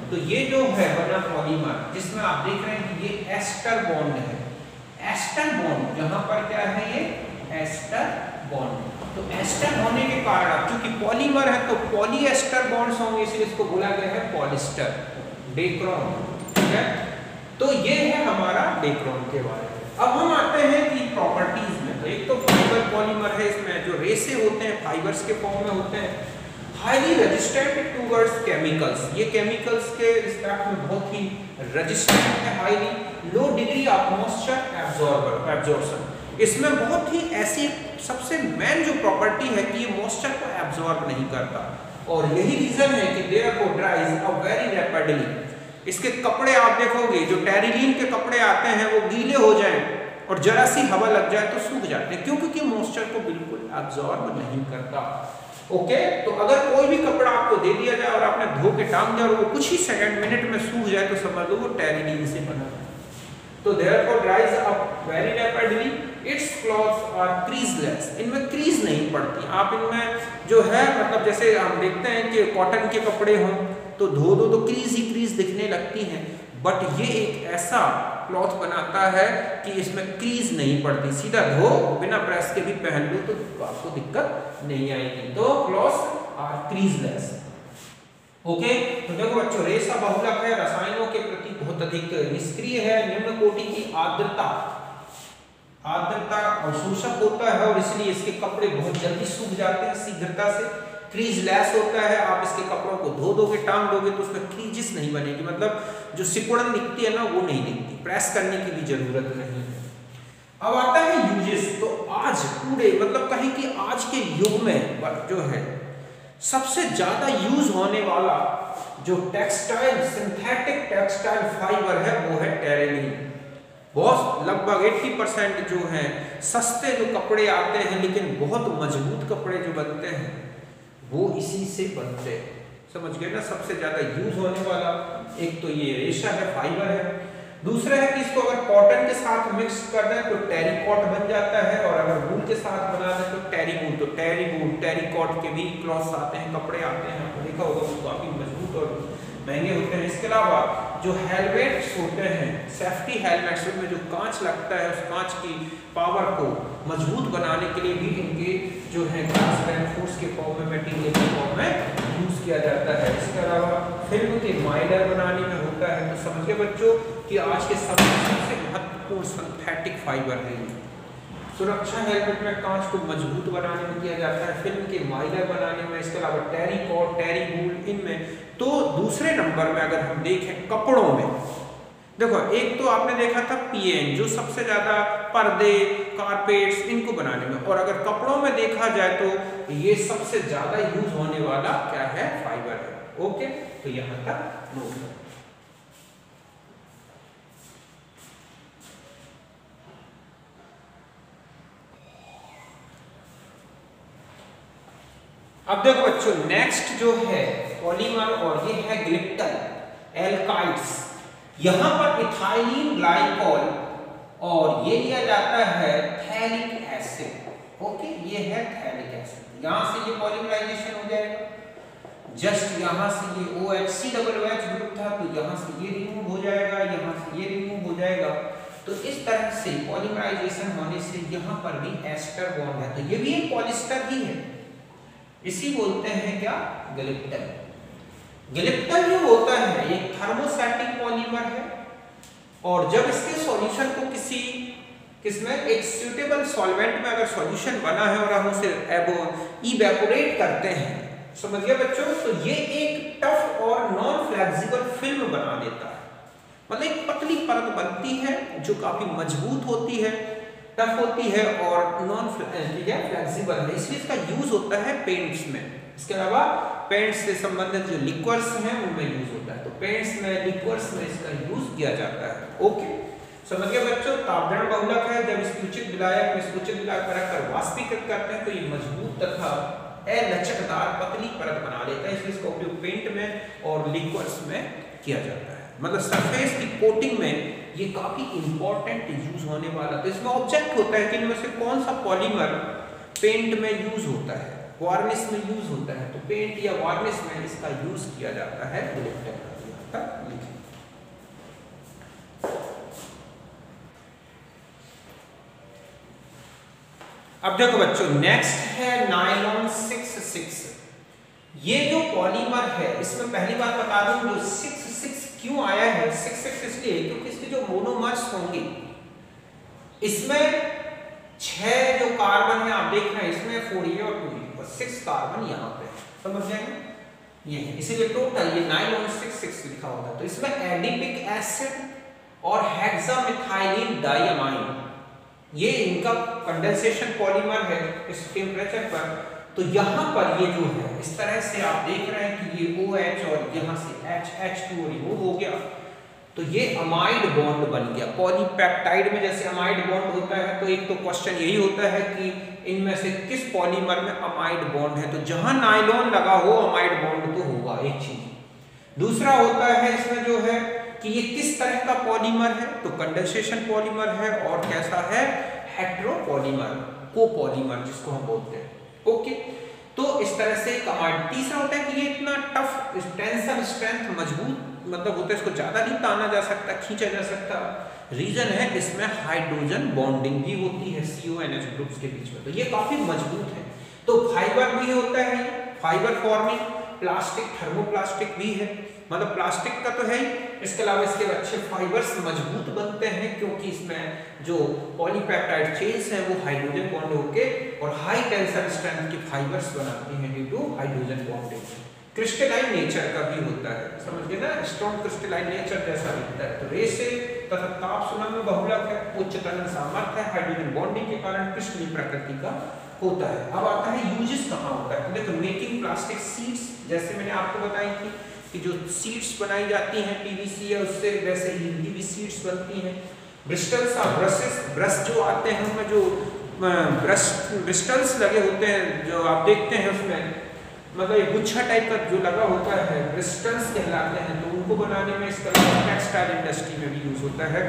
तो ये जो है बना पॉलीमर, जिसमें आप देख रहे हैं कि ये एस्टर बॉन्ड है, एस्टर बॉन्ड, जहां पर क्या है ये एस्टर बॉन्ड। तो एस्टर होने के कारण, चूंकि पॉलीमर है तो पॉलीएस्टर बॉन्ड्स होंगे, इसलिए इसको बोला गया है पॉलिस्टर, डेक्रॉन। ठीक है, तो ये है हमारा डेक्रॉन के बारे में। अब हम आते हैं कि प्रॉपर्टीज में। तो एक तो फाइबर पॉलीमर है, इसमें जो रेसे होते हैं फाइबर्स के फॉर्म में होते हैं, हाईली रेजिस्टेंट टूवर्ड्स केमिकल्स। ये केमिकल्स के रिस्पेक्ट में बहुत ही रेजिस्टेंट है, highly low degree of moisture absorption. इसमें बहुत ही ऐसी सबसे मेन जो प्रॉपर्टी है कि ये मॉइस्चर को एब्जॉर्ब नहीं करता, और यही रीजन है कि therefore dries up very rapidly. इसके कपड़े आप देखोगे, जो टेरिलीन के कपड़े आते हैं वो गीले हो जाएं और जरा सी हवा लग जाए तो सूख जाते हैं, क्योंकि मॉइस्चर को बिल्कुल एब्जॉर्ब नहीं करता। ओके, तो अगर कोई भी कपड़ा आपको दे दिया जाए और आपने धो के टांग दिया और वो कुछ ही सेकंड मिनट में सूख जाए तो समझ लो वो टेरिलीन से बना है। तो therefore dries up very rapidly, it's clothes are creaseless. इनमें क्रीज नहीं पड़ती। आप इनमें जो है मतलब जैसे हम देखते हैं कि कॉटन के कपड़े हों तो धो दो तो क्रीज ही क्रीज दिखने लगती हैं, बट ये एक ऐसा क्लॉथ बनाता है कि इसमें क्रीज नहीं पड़ती, सीधा धो बिना प्रेस के भी पहन लो तो आपको दिक्कत नहीं आएगी। तो क्लॉथ्स आर क्रीजलेस। ओके, तो देखो बच्चों, रेशा बहुलक है, रसायनों के प्रति बहुत अधिक निष्क्रिय है, निम्न कोटि की आर्द्रता आर्द्रता अवशोषक होता है और इसलिए इसके कपड़े बहुत जल्दी सूख जाते हैं शीघ्रता से। क्रीज लेस होता है, आप इसके कपड़ों को धो दोगे, टांग दोगे तो उसमें क्रीजेस नहीं बनेगी, मतलब जो सिकुड़न दिखती है ना वो नहीं दिखती, प्रेस करने की भी जरूरत नहीं है। अब आता है यूजेस। तो आज पूरे मतलब कहें कि आज के युग में जो है सबसे ज्यादा यूज होने वाला जो टेक्सटाइल सिंथेटिक टेक्सटाइल फाइबर है वो है टेरेलिन। बहुत लगभग 80% जो है सस्ते जो कपड़े आते हैं लेकिन बहुत मजबूत कपड़े जो बनते हैं वो इसी से बनते हैं। समझ गए ना, सबसे ज्यादा यूज होने वाला एक तो ये रेशा है, फाइबर है। दूसरा है कि इसको अगर कॉटन के साथ मिक्स कर दें तो टेरिकॉट बन जाता है, और अगर वूल के साथ बना दें तो टेरीवूल। तो टेरीवूल टेरिकॉट के भी क्लॉथ्स आते हैं, कपड़े आते हैं, आपको देखा होगा वो काफी मजबूत और महंगे होते हैं। इसके अलावा जो हेलमेट्स होते हैं, सेफ्टी हेलमेट्स में जो कांच लगता है उस कांच की पावर को मजबूत बनाने के लिए भी इनके जो है ग्लास रेनफोर्स के फॉर्म में, मटेरियल के फॉर्म में यूज किया जाता है। इसके अलावा फिल्म के माइलर बनाने में होता है। तो समझिए बच्चों कि आज के समय में सबसे महत्वपूर्ण सिंथेटिक फाइबर है ये। सुरक्षा हेलमेट में कांच को मजबूत बनाने में किया जाता है, फिल्म के माइलर बनाने में, इसके अलावा टेरिकॉट टेरीवूल इनमें। तो दूसरे नंबर में अगर हम देखें कपड़ों में, देखो एक तो आपने देखा था पीएन जो सबसे ज्यादा पर्दे कारपेट्स इनको बनाने में, और अगर कपड़ों में देखा जाए तो ये सबसे ज्यादा यूज होने वाला क्या है, फाइबर है। ओके, तो यहां तक नोट करो। अब देखो बच्चों नेक्स्ट जो है पॉलीमर, और ये है ग्लिप्टल एल्काइड्स। यहां पर इथाइलिन ग्लाइकोल और ये लिया जाता है थैलिक एसिड। ओके, ये है थैलिक एसिड। यहां से ये पॉलीमराइजेशन हो जाएगा, जस्ट यहां से ये OHC डबल OH ग्रुप था तो यहां से ये रिमूव हो जाएगा, यहां से ये रिमूव हो जाएगा। तो इस तरह से पॉलीमराइजेशन होने से यहां पर भी एस्टर बॉन्ड है, तो ये भी एक पॉलिस्टर ही है, इसी बोलते हैं क्या, ग्लिप्टल। ग्लिप्टल जो होता है ये थर्मोस्टैटिक पॉलीमर है, और जब इसके सॉल्यूशन को किसमें एक सूटेबल सॉल्वेंट में अगर सॉल्यूशन बना है और हम उसे इवेपोरेट करते हैं, समझ गए बच्चों, तो ये एक टफ और नॉन फ्लेक्सिबल फिल्म बना देता है। मतलब एक पतली परत बनती है जो काफी मजबूत होती है, टफ होती है और नॉन फ्लेक्सिबल है, इसलिए इसका यूज होता है पेंट्स में। इसके अलावा पेंट्स से संबंधित जो लिक्विड्स हैं उनमें यूज होता है, तो पेंट्स में लिक्विड्स में इसका यूज किया जाता है। ओके, समझ गए बच्चों। तापदरण बहुलक है, जब इसकी उचित विलायक में इसको उचित विलायक रखकर वाष्पीकृत करते हैं तो ये मजबूत तथा लचकदार पतली परत बना लेता है, इसलिए इसका उपयोग पेंट में और लिक्विड्स में किया जाता है। मतलब सरफेस की कोटिंग में ये काफी इंपॉर्टेंट यूज होने वाला। तो इसमें ऑब्जेक्ट होता है कि इनमें से कौन सा पॉलीमर पेंट में यूज होता है, वार्निश में यूज होता है, तो पेंट या वार्निश में इसका यूज किया जाता है। अब देखो बच्चों नेक्स्ट है नायलॉन 66। ये जो पॉलीमर है इसमें पहली बात बता दूं जो 66 क्यों आया है, 66 इसलिए क्योंकि इसके जो मोनोमर्स होंगे इसमें 6 जो कार्बन है आप देख रहे हैं इसमें 4A और 2A और 6 कार्बन यहाँ पे, समझ जाएंगे ये है, इसीलिए टोटल ये नायलॉन 66 लिखा होता है। तो इसमें एडिपिक एसिड और हेक्सामिथाइलिन डाइअमाइन, ये इनका कंडेंसेशन पॉलीमर है इस टेम्परेचर पर। तो यहाँ पर ये जो है इस तरह से आप देख रहे हैं कि ये OH और यहाँ से H2 रिमूव हो गया, तो ये अमाइड बॉन्ड बन गया। पॉलीपेप्टाइड में जैसे अमाइड बॉन्ड होता है, तो एक तो क्वेश्चन यही होता है कि इनमें से किस पॉलीमर में अमाइड बॉन्ड है, तो जहां नायलॉन लगा हो अमाइड बॉन्ड तो होगा एक चीज। दूसरा होता है इसमें जो है कि ये किस तरह का पॉलीमर है, तो कंडेंसेशन पॉलीमर है, और कैसा है, हेटेरोपॉलीमर, कोपॉलीमर जिसको हम बोलते हैं। ओके, तो इस तरह से कमांड। तीसरा होता है कि ये इतना टफ, टेंशन स्ट्रेंथ मजबूत मतलब होता है, इसको ज्यादा नहीं ताना जा सकता, खींचा जा सकता। रीजन है इसमें हाइड्रोजन बॉन्डिंग भी होती है CONH ग्रुप्स के बीच में, तो ये काफी मजबूत है। तो फाइबर भी होता है, फाइबर फॉर्मिंग, प्लास्टिक थर्मोप्लास्टिक भी है, मतलब प्लास्टिक का तो है ही, इसके अलावा इसके अच्छे फाइबर्स मजबूत बनते हैं क्योंकि इसमें जो पॉलीपेप्टाइड चेन्स हैं वो हाइड्रोजन बॉन्ड होके और हाई टेंसाइल स्ट्रेंथ के फाइबर्स बनाती हैं due to hydrogen bonding. Crystalline nature का भी होता है, समझ गए ना, स्ट्रॉन्ग क्रिस्टलाइन नेचर जैसा दिखता है। तो रेसे तथा ताप सुनामी बहुलक है, उच्च तनन सामर्थ्य है, हाइड्रोजन बॉन्डिंग के कारण क्रिस्टलीय प्रकृति का होता है। अब आता है यूजेस कहाँ होता है। तो देखो मेकिंग प्लास्टिक सीड्स, जैसे मैंने आपको बताई थी कि जो सीड्स बनाई जाती हैं पीवीसी या उससे, वैसे हिंदी भी सीड्स बनती हैं। ब्रिस्टल्स और ब्रशेस, ब्रश जो आते हैं उनमें जो ब्रिस्टल्स लगे होते हैं जो आप देखते हैं उसमें मतलब एक गुच्छा टाइप का जो लगा होता है ब्रिस्टल्स कहलाते हैं। तो उनको बनाने में इसका टेक्सटाइल इंडस्ट्री में भी यूज होता है,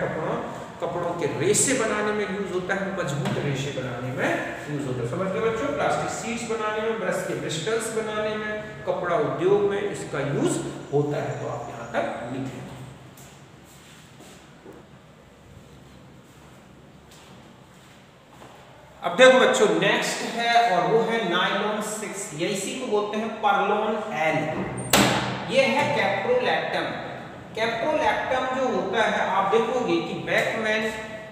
कपड़ों के रेशे बनाने में यूज होता है, मजबूत रेशे बनाने में यूज होता है। समझ गए बच्चों, प्लास्टिक सीड्स बनाने में, ब्रश के ब्रिस्टल्स बनाने में, कपड़ा उद्योग में इसका यूज होता है। तो आप यहाँ तक लिखें। अब देखो बच्चों नेक्स्ट है और वो है नायलॉन 6, ये इसी को बोलते हैं पर्लोन एल। ये है कैप्रोलैक्टम। कैप्रोलैक्टम जो होता है आप देखोगे कि बेकमैन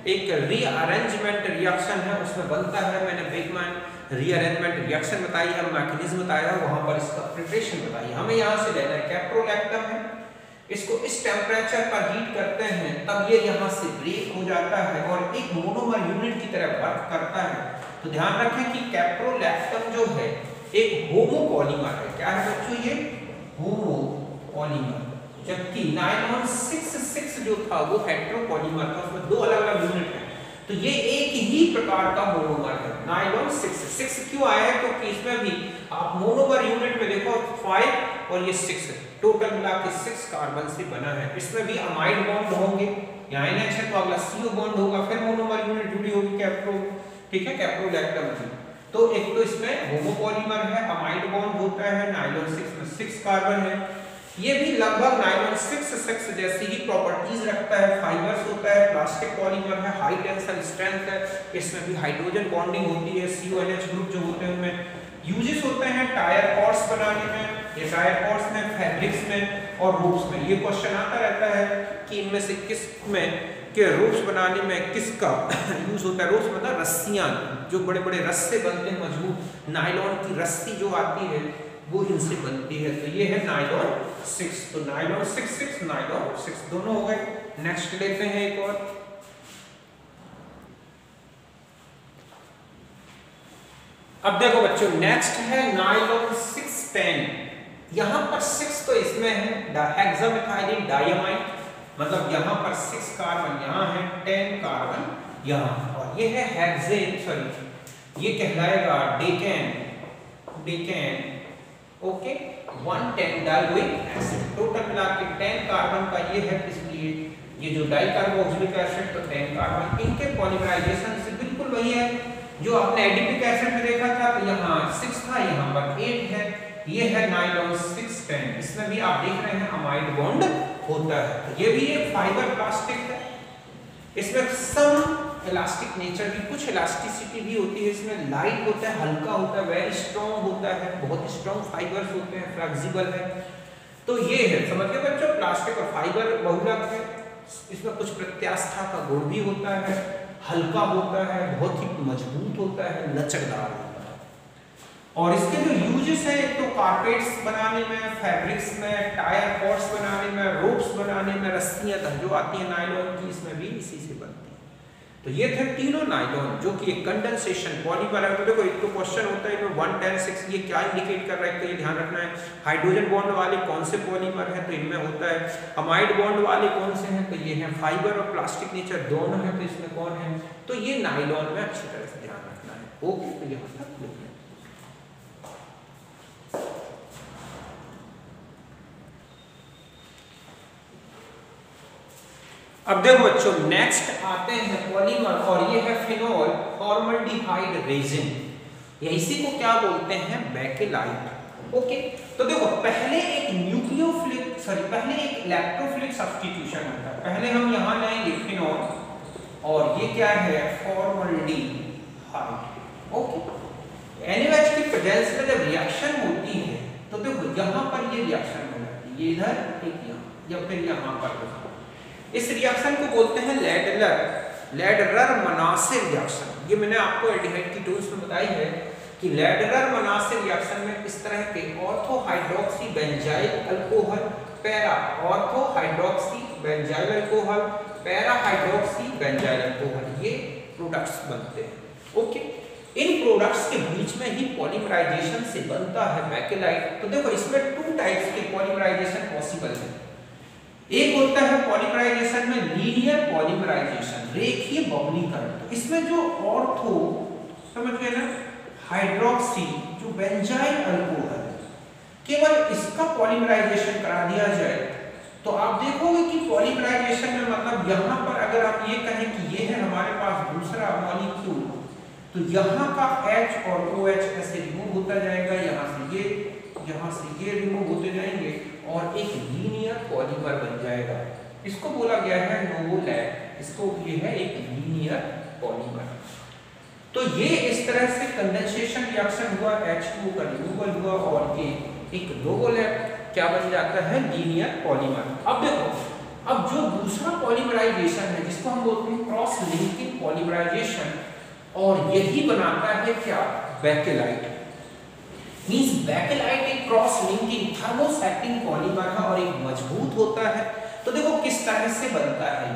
एक रीअरेंजमेंट रिएक्शन है उसमें बनता है। मैंने बेकमैन रीअरेंजमेंट रिएक्शन बताई है, मैकेनिज्म बताया है, वहां पर इसका प्रिपरेशन बताई है। हमें यहाँ से लेना है कैप्रोलैक्टम है, इसको इस टेम्परेचर पर हीट करते हैं तब ये यहाँ से ब्रेक हो जाता है और एक मोनोमर यूनिट की तरह वर्क करता है। तो ध्यान रखें कि कैप्रोलैक्टम जो है एक होमोपॉलीमर है। क्या है बच्चों, ये होमोपॉलीमर, जबकि नायलॉन 6 जो था वो हेटेरोपॉलीमर था, उसमें दो अलग अलग यूनिट है। तो ये एक ही प्रकार का मोनोमर है। नायलॉन 6 क्यों आया है, क्योंकि इसमें भी आप मोनोमर यूनिट में देखो 5 और ये 6 है, टोटल मिला के 6 कार्बन से बना है। इसमें भी अमाइड बॉन्ड होंगे, यहाँ NH है तो अगला CO बॉन्ड होगा, फिर मोनोमर यूनिट जुड़ी होगी कैप्रो, ठीक है, कैप्रोलैक्टम की। तो एक तो इसमें होमोपॉलीमर है, अमाइड बॉन्ड होता है, नायलॉन 6 में 6 कार्बन है। ये भी लगभग नायलॉन 6 जैसी ही प्रॉपर्टीज रखता है, फाइबर्स होता है, प्लास्टिक पॉलीमर है, हाई टेंसाइल स्ट्रेंथ है, इसमें भी हाइड्रोजन बॉन्डिंग होती है, CONH ग्रुप जो होते हैं उनमें। यूजेस होते हैं टायर कॉर्ड्स बनाने में, ये टायर कॉर्ड्स में, फैब्रिक्स में और रोप्स में। ये क्वेश्चन आता रहता है कि इनमें से किस में के रोप्स बनाने में किसका यूज होता है। रोप्स मतलब रस्सियां, जो बड़े बड़े रस्से बनते हैं मजबूत, नायलॉन की रस्सी जो आती है वो इनसे बनती है। तो ये है नायलॉन 6। तो नायलॉन 6 नायलॉन 6 दोनों हो गए। नेक्स्ट लेते हैं एक और। अब देखो बच्चों नेक्स्ट है नायलॉन 610। यहां पर 6 तो इसमें है हेक्सामेथाइलिन डायमाइड, मतलब यहां पर 6 कार्बन यहां है, 10 कार्बन यहां, और ये है हेक्सेन, सॉरी ये कहलाएगा decane, okay, 110 dioic acid. Total मिला के 10 कार्बन का ये है, इसलिए ये जो डाइकार्बोक्सिलिक एसिड तो 10 कार्बन, इनके पॉलीमराइजेशन से बिल्कुल वही है जो आपने एडिपिक एसिड में देखा था। तो यहाँ 6 था, यहाँ पर 8 है। ये है नायलॉन 610, इसमें भी आप देख रहे हैं अमाइड बॉन्ड होता है। तो ये भी एक फाइबर प्लास्टिक है, इसमें सम इलास्टिक नेचर की, कुछ इलास्टिसिटी भी होती है, इसमें लाइट होता है, हल्का होता है, वेरी स्ट्रॉन्ग होता है, बहुत स्ट्रॉन्ग फाइबर्स होते हैं, फ्लेक्सिबल है। तो ये है, समझ गए बच्चों, प्लास्टिक और फाइबर बहुलक है, इसमें कुछ प्रत्यास्था का गुण भी होता है, हल्का होता है, बहुत ही मजबूत होता है, लचकदार होता है। और इसके जो यूजेस है, एक तो कारपेट्स बनाने में, फैब्रिक्स में, टायर कॉर्ड्स बनाने में, रोप्स बनाने में, रस्सियां जो आती हैं नायलॉन की, इसमें भी इसी से बनती है। तो ये थे तीनों नायलॉन जो कि एक कंडेंसेशन पॉलीमर है। तो देखो एक तो क्वेश्चन होता है 110-6 ये क्या इंडिकेट कर रहा है, तो ये ध्यान रखना है। हाइड्रोजन बॉन्ड वाले कौन से पॉलीमर है, तो इनमें होता है। अमाइड बॉन्ड वाले कौन से हैं, तो ये हैं फाइबर और प्लास्टिक नेचर दोनों है, तो इसमें कौन है, तो ये नायलॉन में अच्छी तरह से ध्यान रखना है। ओके, तो यहाँ तक लिखना। अब देखो बच्चों नेक्स्ट आते हैं पॉलीमर, और ये है फिनोल फॉर्मल्डिहाइड रेजिन, या इसी को क्या बोलते हैं, बेकेलाइट। ओके, तो देखो पहले एक पहले एक इलेक्ट्रोफिलिक सब्स्टिट्यूशन होता है। पहले हम यहाँ लेंगे फिनोल, और ये क्या है, फॉर्मल्डिहाइड। ओके, NaOH की प्रेजेंस में जब रिएक्शन होती है तो देखो यहाँ पर ये रिएक्शन हो जाती है, ये इधर एक यहाँ, या फिर यहाँ पर। इस रिएक्शन को बोलते हैं लैडरर-मनासे रिएक्शन। ये मैंने आपको एल्डिहाइड की टूल्स में बताई है कि लैडरर-मनासे रिएक्शन में इस तरह के ortho hydroxy benzyl alcohol, para ortho hydroxy benzyl alcohol, para hydroxy benzyl alcohol, ये प्रोडक्ट्स बनते हैं। ओके, इन प्रोडक्ट्स के बीच में ही पॉलीमराइजेशन से बनता है बैकेलाइट। तो देखो इसमें 2 टाइप्स के पॉलीमराइजेशन पॉसिबल है। एक होता है पॉलीमराइजेशन में लीनियर पॉलीमराइजेशन, रेखीय बबलीकरण। तो इसमें जो ऑर्थो समझ गए ना, हाइड्रोक्सी जो बेंजाइल अल्कोहल, केवल इसका पॉलीमराइजेशन करा दिया जाए तो आप देखोगे कि पॉलीमराइजेशन में मतलब यहाँ पर अगर आप ये कहें कि ये है हमारे पास दूसरा मॉलिक्यूल, तो यहाँ का H और OH ऐसे रिमूव होता जाएगा, यहाँ से ये रिमूव होते जाएंगे और एक लीनियर पॉलीमर बन जाएगा। इसको बोला गया है नोवोलैक, इसको ये है एक लीनियर पॉलीमर। तो ये इस तरह से कंडेंसेशन रिएक्शन हुआ, H2O का रिमूवल हुआ और ये एक नोवोलैक क्या बन जाता है, लीनियर पॉलीमर। अब देखो, अब जो दूसरा पॉलीमराइजेशन है जिसको हम बोलते हैं क्रॉस लिंकिंग पॉलीमराइजेशन, और यही बनाता है क्या, बैकेलाइट। मींस बैकेलाइट एक क्रॉस लिंकिंग थर्मोसेटिंग पॉलीमर है और एक मजबूत होता है। तो देखो किस तरह से बनता है,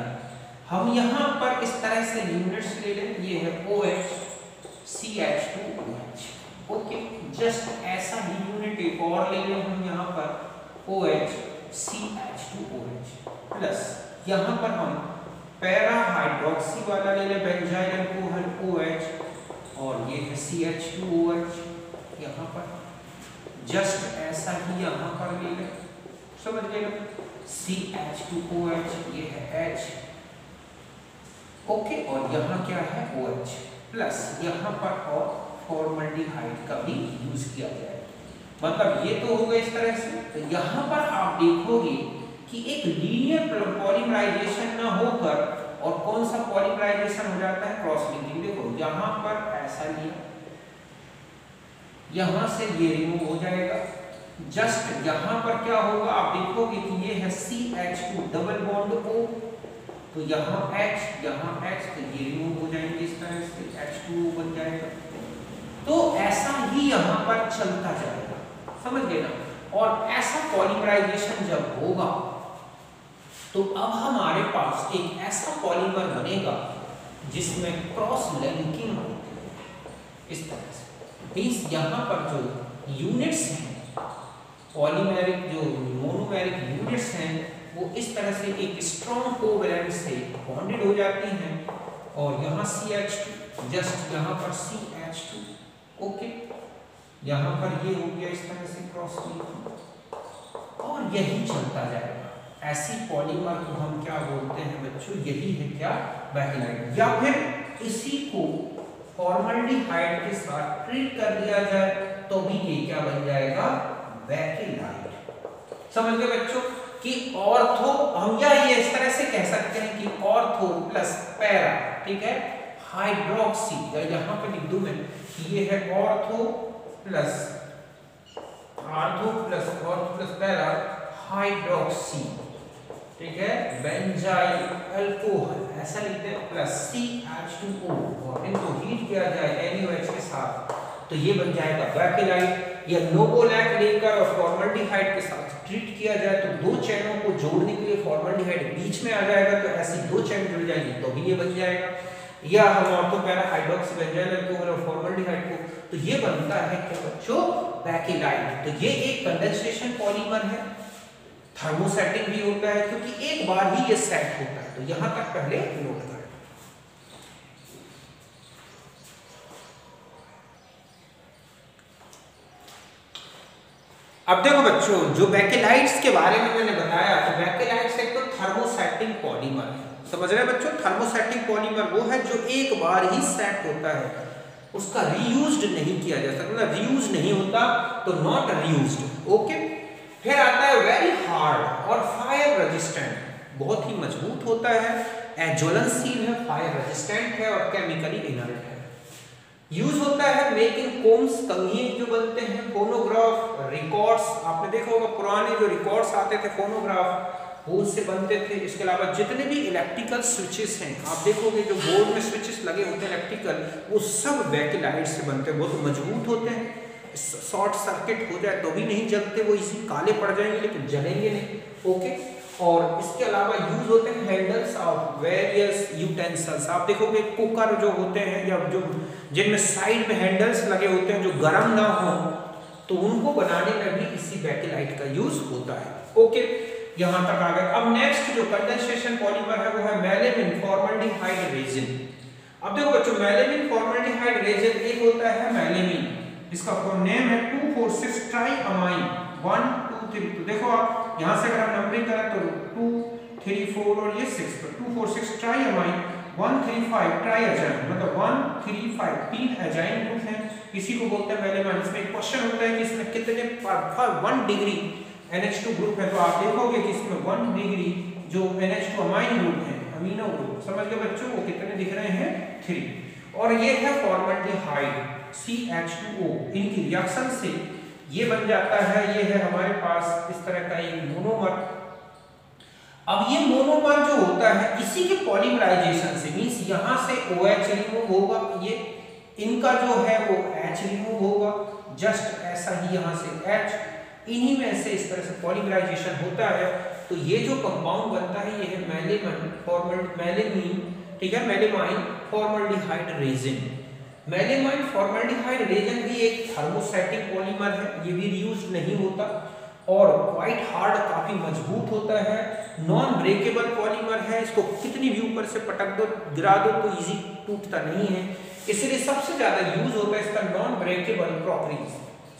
हम यहाँ पर इस तरह से यूनिट्स ले लें, ये है OH CH2OH। ओके, जस्ट ऐसा ही यूनिट एक और ले लें हम यहाँ पर OH CH2OH प्लस यहाँ पर हम पैरा हाइड्रोक्सी वाला ले लें बेंजाइल अल्कोहल OH और ये है CH2OH यहाँ पर, जस्ट ऐसा ही यहाँ पर ले लें, समझ गए ना, CH2OH ये है H, ओके, और यहाँ क्या है OH प्लस यहाँ पर और फॉर्मल्डिहाइड का भी यूज किया जाए। मतलब ये तो हो गया इस तरह से। तो यहाँ पर आप देखोगे कि एक लीनियर पॉलीमराइजेशन ना होकर और कौन सा पॉलीमराइजेशन हो जाता है, क्रॉस लिंकिंग। देखो यहाँ पर ऐसा लिया, यहाँ से ये रिमूव हो जाएगा, जस्ट यहाँ पर क्या होगा आप देखोगे कि ये है CH2 डबल बॉन्ड O, तो यहाँ H तो ये रिमूव हो जाएंगे इस तरह से, H2O बन जाएगा। तो ऐसा ही यहाँ पर चलता जाएगा, समझ गए ना। और ऐसा पॉलीमराइजेशन जब होगा तो अब हमारे पास एक ऐसा पॉलीमर बनेगा जिसमें क्रॉस लिंकिंग होती है इस तरह से। मींस यहाँ पर जो यूनिट्स हैं पॉलीमेरिक, जो मोनोमेरिक यूनिट्स हैं, वो इस तरह से एक स्ट्रॉन्ग कोवैलेंट से बॉन्डेड हो जाती हैं और यहाँ CH2, जस्ट यहाँ पर CH2, ओके, यहाँ पर ये हो गया इस तरह से क्रॉस लिंकिंग और यही चलता जाएगा। ऐसी पॉलीमर को हम क्या बोलते हैं बच्चों, यही है क्या, बैकेलाइट। या फिर इसी को फॉर्मल्डिहाइड के साथ ट्रीट कर दिया जाए तो भी ये क्या बन जाएगा, बैकेलाइट। समझ गए बच्चों कि ऑर्थो, हम या ये इस तरह से कह सकते हैं कि ऑर्थो प्लस पैरा, ठीक है, हाइड्रोक्सी, या यहाँ पे लिख दूं मैं कि ये है ऑर्थो प्लस पैरा हाइड्रोक्सी, ठीक है, बेंजाइल अल्कोहल, ऐसा लिखते हैं, प्लस CH2O, और इनको हीट किया जाए NaOH के साथ तो ये बन जाएगा बैकेलाइट। या नोवोलैक लेकर और फॉर्मल्डिहाइड के साथ ट्रीट किया जाए तो दो चैनों को जोड़ने के लिए फॉर्मल्डिहाइड बीच में आ जाएगा, तो ऐसी दो चैन जुड़ जाएंगी तो भी ये बन जाएगा। या हम ortho para hydroxy benzyl alcohol और फॉर्मल्डिहाइड को, तो ये बनता है क्या बच्चों, बैकेलाइट। तो ये एक कंडेंसेशन पॉलीमर है, थर्मोसेटिंग भी होता है क्योंकि एक बार ही ये सेट होता है। तो यहां तक पहले नोट करें। अब देखो बच्चों, जो बैकेलाइट्स के बारे में मैंने बताया, तो बैकेलाइट्स एक तो थर्मोसेटिंग पॉलीमर है, समझ रहे हैं बच्चों। थर्मोसेटिंग पॉलीमर वो है जो एक बार ही सेट होता है, उसका रीयूज्ड नहीं किया जा सकता, रीयूज नहीं होता तो नॉट रीयूज्ड, ओके। फिर आता है वेरी हार्ड और फायर रेजिस्टेंट, बहुत ही मजबूत होता है, ज्वलनशील है, फायर रेजिस्टेंट है और केमिकली इनर्ट है। यूज होता है मेकिंग कोम्स, कंघी जो बनते हैं, फोनोग्राफ, रिकॉर्ड्स, आपने देखा होगा पुराने जो रिकॉर्ड्स आते थे फोनोग्राफ, वो उससे बनते थे। इसके अलावा जितने भी इलेक्ट्रिकल स्विचेस हैं, आप देखोगे जो बोर्ड में स्विचेस लगे होते हैं इलेक्ट्रिकल, वो सब बैकेलाइट से बनते हैं। वो तो मजबूत होते हैं, शॉर्ट सर्किट हो जाए तो भी नहीं जलते, वो इसी काले पड़ जाएंगे लेकिन जलेंगे नहीं। ओके, और इसके अलावा यूज होते हैं हैंडल्स ऑफ वेरियस यूटेंसिल्स। आप देखोगे कुकर जो होते हैं या जो जिनमें साइड में हैंडल्स लगे होते हैं जो गर्म ना हो, तो उनको बनाने में भी इसी बैकेलाइट का यूज होता है। ओके, यहां तक आ गए। अब नेक्स्ट जो कंडेंसेशन पॉलीमर है वो है मेलामिन फॉर्मल्डिहाइड रेजिन। अब देखो बच्चों, मेलामिन फॉर्मल्डिहाइड रेजिन एक होता है मेलामिन, इसका फुल नेम है 2,4,6 ट्राइअमाइन 1, 2, 3। तो देखो आप यहां से अगर हम नंबरिंग करें तो 2, 3, 4 और ये 6, तो 2, 4, 6 ट्राइअमाइन 1, 3, 5 ट्राइएजाइन, मतलब 1, 3, 5 तीन एजाइन ग्रुप हैं, इसी को बोलते हैं मेलामाइन। इसमें एक क्वेश्चन होता है कि इसमें कितने 1 डिग्री NH2 ग्रुप है, तो आप देखोगे कि इसमें 1 डिग्री जो NH2 अमाइन ग्रुप है, अमीनो ग्रुप, समझ गए बच्चों, वो कितने दिख रहे हैं 3। और ये है फॉर्मल्डिहाइड CH2O, इनकी रिएक्शन से ये बन जाता है, ये है हमारे पास इस तरह का एक मोनोमर। अब ये मोनोमर जो होता है इसी के पॉलीमराइजेशन से, मींस यहां से OH रिमूव होगा, ये इनका जो है वो H रिमूव होगा, जस्ट ऐसा ही यहां से H, इन्हीं में से इस तरह से पॉलीमराइजेशन होता है। तो ये जो कंपाउंड बनता है ये है मेलामाइन, ठीक है, melamine formaldehyde resin. Melamine formaldehyde resin भी एक थर्मोस्टैटिक पॉलीमर है, ये भी रीयूज नहीं होता और क्वाइट हार्ड, काफी मजबूत होता है, नॉन ब्रेकेबल पॉलीमर है, इसको कितनी भी ऊपर से पटक दो, गिरा दो तो इजी टूटता नहीं है, इसलिए सबसे ज्यादा यूज होता है इसका नॉन ब्रेकेबल क्रॉकरीज।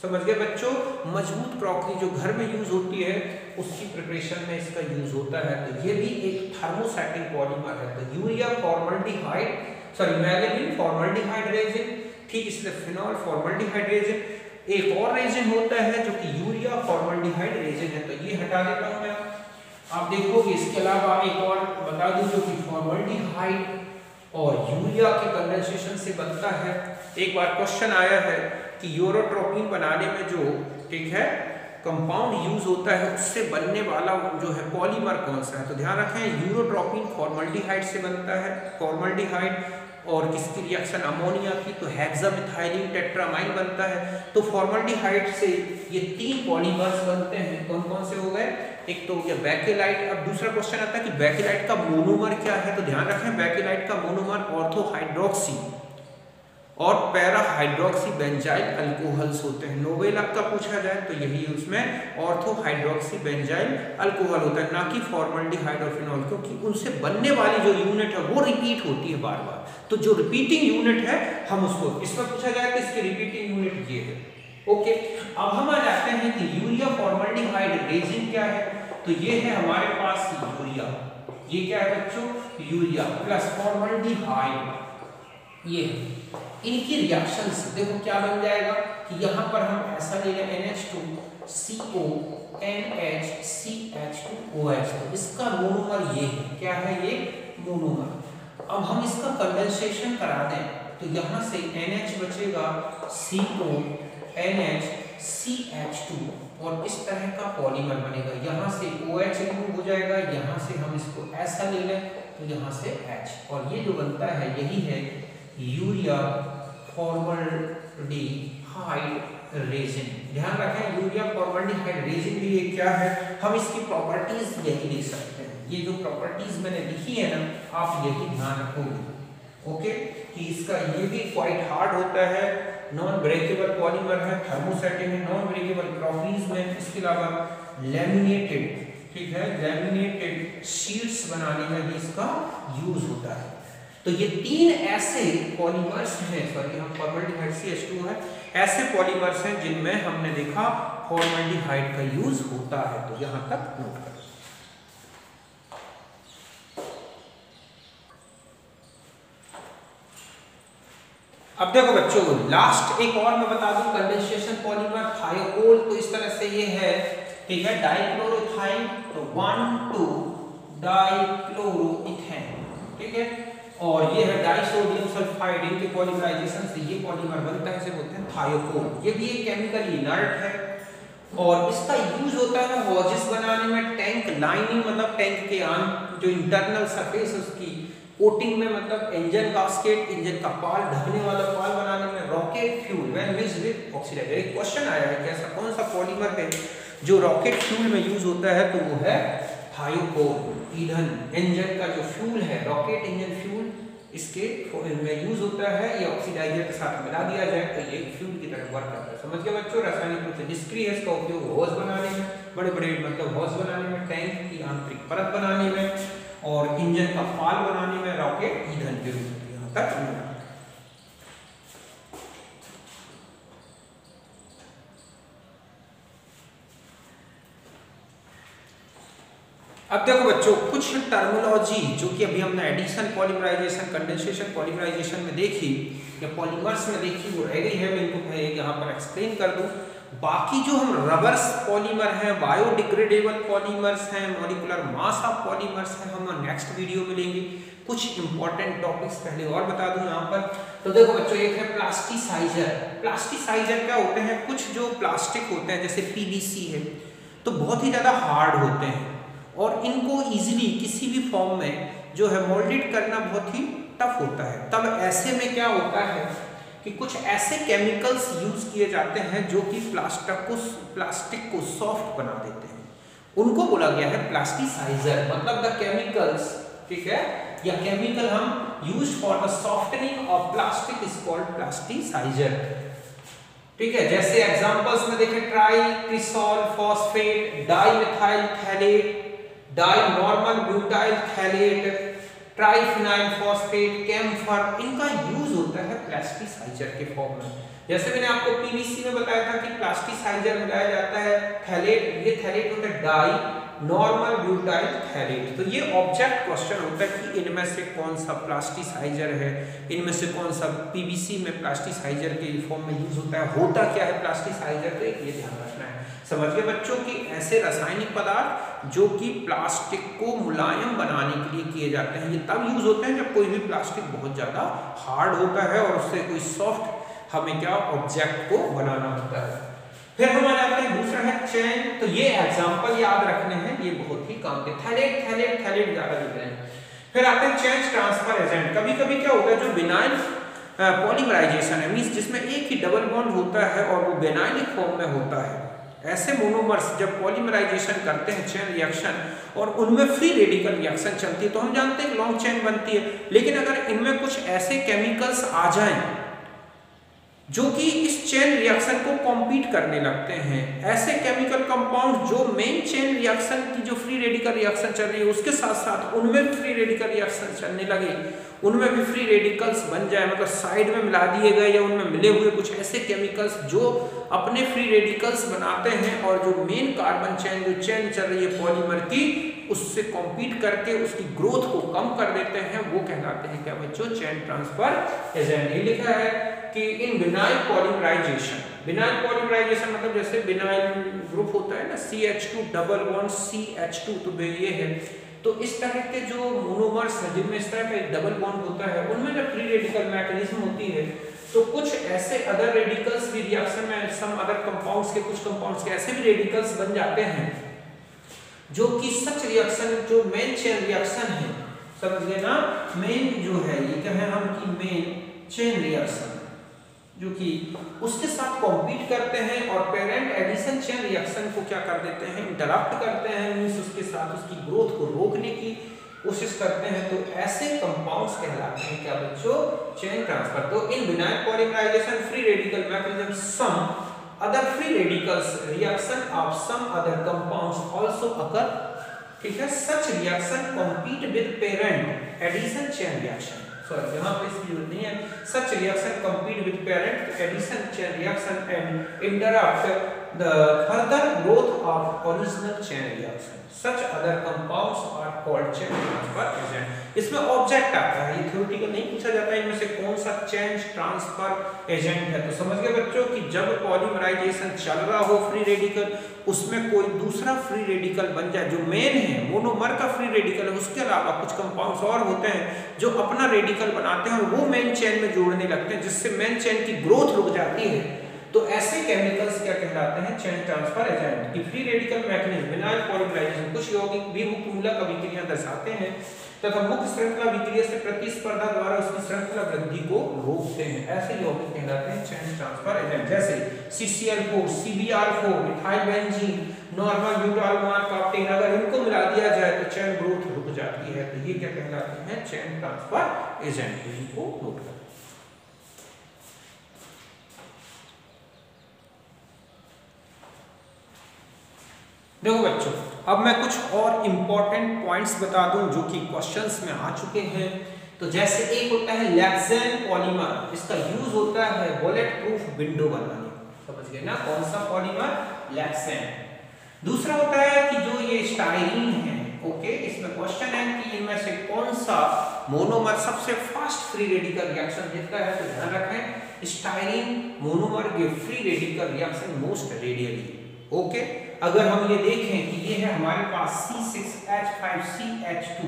समझ गए बच्चों, मजबूत क्रॉकरी जो घर में यूज होती है उसकी प्रिपरेशन में इसका यूज होता है। तो ये भी एक थर्मोस्टैटिक पॉलीमर है। तो urea formaldehyde, sorry melamine formaldehyde resin, ठीक इसलिए फिनॉल फॉर्मल्डिहाइड रेजिन। एक और रेजिन होता है जो कि यूरिया फॉर्मल्डिहाइड रेजिन है, तो ये हटा देता हूं मैं। आप देखोगे इसके अलावा एक और बता दूं जो कि फॉर्मल्डिहाइड और यूरिया के कंडेंसेशन से बनता है। एक बार क्वेश्चन आया है कि यूरोट्रोपिन बनाने में जो, ठीक है, कंपाउंड यूज होता है उससे बनने वाला जो है पॉलीमर कौन सा है, तो ध्यान रखें यूरोट्रोपिन फॉर्मल्डिहाइड से बनता है, फॉर्मल्डिहाइड, और किसकी रिएक्शन अमोनिया की, तो हेक्सामिथाइलिन टेट्रामाइन बनता है। तो फॉर्मल्डिहाइड से ये 3 पॉलीमर्स बनते हैं। कौन कौन से हो गए, एक तो ये बैकेलाइट। अब दूसरा क्वेश्चन आता है कि बैकेलाइट का मोनोमर क्या है, तो ध्यान रखें बैकेलाइट का मोनोमर ऑर्थोहाइड्रोक्सी और पैरा हाइड्रोक्सी बेंजाइल अल्कोहल्स होते हैं। नोबेल का पूछा जाए तो यही उसमें ऑर्थोहाइड्रोक्सी बेंजाइल अल्कोहल होता है, ना कि फॉर्मल्डिहाइड और फिनॉल, क्योंकि उनसे बनने वाली जो यूनिट है वो रिपीट होती है बार बार। तो जो रिपीटिंग यूनिट है हम उसको इसमें पूछा जाए तो इसकी रिपीटिंग यूनिट ये है। ओके, अब हम आ जाते हैं कि यूरिया फॉर्मल्डिहाइड रेजिन क्या है, तो ये है हमारे पास यूरिया, ये क्या है बच्चों, यूरिया प्लस फॉर्मल्डिहाइड, ये इनकी रिएक्शन से देखो क्या बन जाएगा कि यहाँ पर हम ऐसा ले लें NH2CO NH CH2OH, तो इसका मोनोमर ये है, क्या है ये मोनोमर। अब हम इसका कंडेंसेशन करा दें तो यहाँ से NH बचेगा, CO NH CH2 और इस तरह का पॉलीमर बनेगा। यहाँ से OH रिमूव हो जाएगा, यहाँ से हम इसको ऐसा ले लें तो यहाँ से H, और ये जो बनता है यही है यूरिया फॉर्मल्डिहाइड रेजिन। ध्यान रखें यूरिया फॉर्मल्डिहाइड रेजिन भी ये क्या है, हम इसकी प्रॉपर्टीज यही लिख सकते हैं। ये जो प्रॉपर्टीज मैंने लिखी है ना, आप यही ध्यान रखोगे। ओके, कि इसका ये भी क्वाइट हार्ड होता है, नॉन ब्रेकेबल पॉलीमर है, थर्मोस्टैटिक है, नॉन ब्रेकेबल क्रॉकरीज में, इसके अलावा लैमिनेटेड, ठीक है, लैमिनेटेड शीट्स बनाने में भी इसका यूज होता है। तो ये 3 ऐसे पॉलीमर्स हैं, सॉरी हम फॉर्मल्डिहाइड CH2 है, ऐसे पॉलीमर्स हैं जिनमें हमने देखा फॉर्मल्डिहाइड का यूज होता है। तो यहां तक नोट करें। अब देखो बच्चों, लास्ट एक और मैं बता दूं कंडेंसेशन पॉलीमर थायोकोल, तो इस तरह से ये है, ठीक है, डाइक्लोरोइथाइन, तो 1,2 डाइक्लोरोइथेन, ठीक है, और ये है डाइसोडियम सल्फाइड, इनके पॉलीमराइजेशन से ये पॉलीमर बनता है, इसे बोलते हैं थायोकोल। ये भी एक केमिकली इनर्ट है और इसका यूज होता है हॉजेस बनाने में, टैंक लाइनिंग मतलब टैंक के जो इंटरनल सरफेस उसकी कोटिंग में, मतलब इंजन गास्केट, इंजन का पाल, ढकने वाला पाल बनाने में, rocket fuel when mixed with oxidiser. एक क्वेश्चन आया है कि ऐसा कौन सा पॉलीमर है जो रॉकेट फ्यूल में यूज होता है, तो वो है थायोकोल। ईंधन इंजन का जो फ्यूल है, रॉकेट इंजन फ्यूल, इसके में यूज होता है, ये ऑक्सीडाइजर के साथ मिला दिया जाए तो ये फ्यूल की तरह वर्क करता है। समझ गए बच्चों? रासायनिक रूप से निष्क्रिय है, इसका उपयोग होज बनाने में, बड़े बड़े मतलब होज बनाने में, टैंक की आंतरिक परत बनाने में, और इंजन का पाल बनाने में, रॉकेट ईंधन के रूप में। यहाँ तक अब देखो बच्चों, कुछ टर्मिनोलॉजी जो कि अभी हमने एडिशन पॉलीमराइजेशन, कंडेंसेशन पॉलीमराइजेशन में देखी या पॉलीमर्स में देखी, वो रह गई है, मैं इनको यहाँ पर एक्सप्लेन कर दूं। बाकी जो हम रबर्स पॉलीमर हैं, बायोडिग्रेडेबल पॉलीमर्स हैं, मॉलिक्यूलर मास ऑफ पॉलीमर्स हैं, हम नेक्स्ट वीडियो में लेंगे। कुछ इंपॉर्टेंट टॉपिक्स पहले और बता दूं यहाँ पर। तो देखो बच्चों, एक है प्लास्टिसाइजर। प्लास्टिसाइजर क्या होते हैं? कुछ जो प्लास्टिक होते हैं जैसे पीवीसी है, तो बहुत ही ज़्यादा हार्ड होते हैं और इनको इजीली किसी भी फॉर्म में जो है मोल्डेड करना बहुत ही टफ होता है। तब ऐसे में क्या होता है कि कुछ ऐसे केमिकल्स यूज किए जाते हैं जो कि प्लास्टिक को सॉफ्ट बना देते हैं, उनको बोला गया है प्लास्टिसाइजर। मतलब द केमिकल्स, ठीक है, या केमिकल हम use for the softening of plastic is called plasticizer. ठीक है, जैसे एग्जांपल्स में देखें, tricresyl phosphate, dimethyl phthalate, di normal butyl phthalate, triphenyl phosphate, camphor, इनका यूज होता है प्लास्टिसाइजर के फॉर्म में। जैसे मैंने आपको पीवीसी में बताया था कि प्लास्टिसाइजर मिलाया जाता है थैलेट, ये थैलेट होता है डाई नॉर्मल ब्यूटाइल थैलेट। तो ये ऑब्जेक्ट क्वेश्चन होता है कि इनमें से कौन सा प्लास्टिसाइजर है, इनमें से कौन सा पीवीसी में प्लास्टिसाइजर के फॉर्म में यूज होता है, होता क्या है प्लास्टिसाइजर, तो ये ध्यान रखना है। समझ गए बच्चों कि ऐसे रासायनिक पदार्थ जो कि प्लास्टिक को मुलायम बनाने के लिए किए जाते हैं, ये तब यूज होते हैं जब कोई भी प्लास्टिक बहुत ज्यादा हार्ड होता है और उससे कोई सॉफ्ट हमें क्या ऑब्जेक्ट को बनाना होता है। फिर हम आ जाते हैं, दूसरा है चेन। तो ये एग्जांपल याद रखने हैं, ये बहुत ही काम के, थैलेट थैलेट थैलेट ज्यादा लिख रहे हैं। फिर आते हैं चेंज ट्रांसफर एजेंट। कभी कभी क्या होता है, जो विनाइल पॉलीमराइजेशन है, मींस जिसमें एक ही डबल बॉन्ड होता है और वो विनाइलिक फॉर्म में होता है, ऐसे मोनोमर्स जब पॉलीमराइजेशन करते हैं चेन रिएक्शन और उनमें फ्री रेडिकल रिएक्शन चलती है, तो हम जानते हैं लॉन्ग चेन बनती है। लेकिन अगर इनमें कुछ ऐसे केमिकल्स आ जाएं जो कि इस चेन रिएक्शन को कॉम्पीट करने लगते हैं, ऐसे केमिकल कंपाउंड जो मेन चेन रिएक्शन की जो फ्री रेडिकल रिएक्शन चल रही है उसके साथ साथ उनमें फ्री रेडिकल रिएक्शन चलने लगे, उनमें भी फ्री रेडिकल्स बन जाए, मतलब साइड में मिला दिए गए या उनमें मिले हुए कुछ ऐसे केमिकल्स जो अपने फ्री रेडिकल्स बनाते हैं और जो मेन कार्बन चेन जो चेन चल रही है पॉलीमर की, उससे कॉम्पीट करके उसकी ग्रोथ को कम कर देते हैं, वो कहलाते हैं क्या बच्चों, चेन ट्रांसफर एजेंट। ये लिखा है कि इन विनाइल पॉलीमराइजेशन, विनाइल पॉलीमराइजेशन मतलब जैसे विनाइल ग्रुप होता है ना, CH2 डबल बॉन्ड CH2, तो ये है। तो इस तरह के जो मोनोमर्स हैं जिनमें इस तरह का एक डबल बॉन्ड होता है, उनमें जब फ्री रेडिकल मैकेनिज्म होती है तो कुछ ऐसे अदर रेडिकल्स भी रिएक्शन में, सम अदर कंपाउंड्स के, कुछ कंपाउंड्स के ऐसे भी रेडिकल्स बन जाते हैं जो कि सच रिएक्शन, जो मेन चेन रिएक्शन है, समझ गए ना, मेन जो है ये क्या है हम की मेन चेन रिएक्शन जो कि उसके साथ कॉम्पीट करते हैं और पेरेंट एडिशन चेन रिएक्शन को क्या कर देते हैं, इंटरप्ट करते हैं, मींस उसके साथ उसकी ग्रोथ को रोकने की कोशिश करते हैं, तो ऐसे कंपाउंड्स कहलाते हैं क्या बच्चों, चेन ट्रांसफर। तो in vinyl polymerization free radical mechanism, some other free radicals reaction of some other compounds also occur, ठीक है, such reaction compete with parent addition chain reaction, sorry यहाँ पे इसकी जरूरत नहीं है, such reaction compete with parent addition chain reaction and interrupt the further growth of original chain reaction, such other compounds are called chain transfer agent। इसमें object आता है, ये थ्योरेटिकल नहीं पूछा जाता है इनमें से कौन सा चेन ट्रांसफर एजेंट है। तो समझ गए बच्चों कि जब पॉलीमराइजेशन चल रहा हो फ्री रेडिकल, उसमें कोई दूसरा फ्री रेडिकल बन जाए, जो मेन है मोनोमर का फ्री रेडिकल है, उसके अलावा कुछ कंपाउंड्स और होते हैं जो अपना रेडिकल बनाते हैं और वो मेन चेन में जोड़ने लगते हैं, जिससे मेन चेन की ग्रोथ रुक जाती है, तो ऐसे केमिकल्स क्या कहलाते हैं? Chain transfer agent. की free radical mechanism vinyl polymerization कुछ यौगिक विमुक्त मूलक अभिक्रिया दर्शाते हैं तथा मुख्य श्रृंखला विक्रिया से प्रतिस्पर्धा द्वारा उसकी श्रृंखला वृद्धि को रोकते हैं। ऐसे यौगिक कहलाते हैं चेन ट्रांसफर एजेंट, जैसे CCl4, CBr4, methyl benzene, normal butyl mercaptan. अगर इनको मिला दिया जाए तो चेन ग्रोथ रुक जाती है, तो ये क्या कहलाते हैं? Chain transfer agent. इनको नोट करें। देखो बच्चों, अब मैं कुछ और इंपॉर्टेंट पॉइंट्स बता दूं जो कि क्वेश्चंस में आ चुके हैं। तो जैसे एक होता है लैक्सेन पॉलीमर, इसका यूज होता है बुलेट प्रूफ विंडो बनाने, समझ गए ना? कौन सा पॉलीमर? लैक्सेन। दूसरा होता है कि जो ये स्टाइरीन है, ओके, इसमें क्वेश्चन है कि इनमें से कौन सा मोनोमर सबसे फास्ट फ्री रेडिकल रिएक्शन देता है? तो ध्यान रखें स्टाइरीन मोनोमर के free radical reaction most radially, okay. अगर हम ये देखें कि ये है हमारे पास C6H5CH2,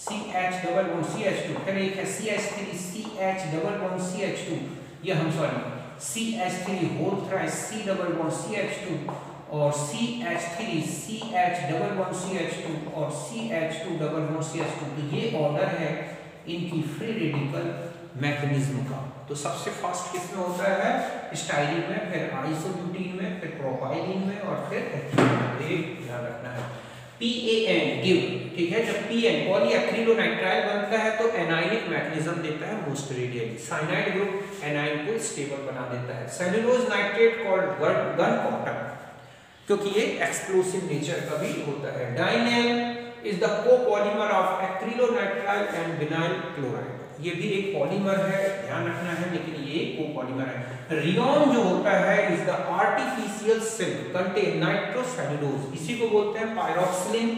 CH double bond CH2, फिर एक है CH3 CH double bond CH2, ये हम sorry CH3 whole thrice C double bond CH2 और CH3 CH double bond CH2 और CH2 डबल बॉन्ड CH2। तो ये ऑर्डर है इनकी फ्री रेडिकल मैकेनिज्म का। तो सबसे फास्ट किसमें होता है? स्टाइरीन में, फिर आइसोब्यूटीन में, फिर प्रोपाइलीन में और फिर एथीन में। ध्यान रखना है। PAN गिव, ठीक है, जब PN पॉलीएक्रिलोनाइट्राइल बनता है तो एनायनिक मैकेनिज्म देता है most readily. Cyanide group anion को स्टेबल बना देता है। Cellulose nitrate called gun cotton, क्योंकि ये एक्सप्लोसिव नेचर का भी होता है। Dynel is the copolymer of acrylonitrile and vinyl chloride, ये भी एक पॉलीमर है, ध्यान रखना है, लेकिन ये कोपॉलीमर है। रियोन जो होता है is the artificial silk contain nitrocellulose, इसी को बोलते हैं पायरोक्सिलिन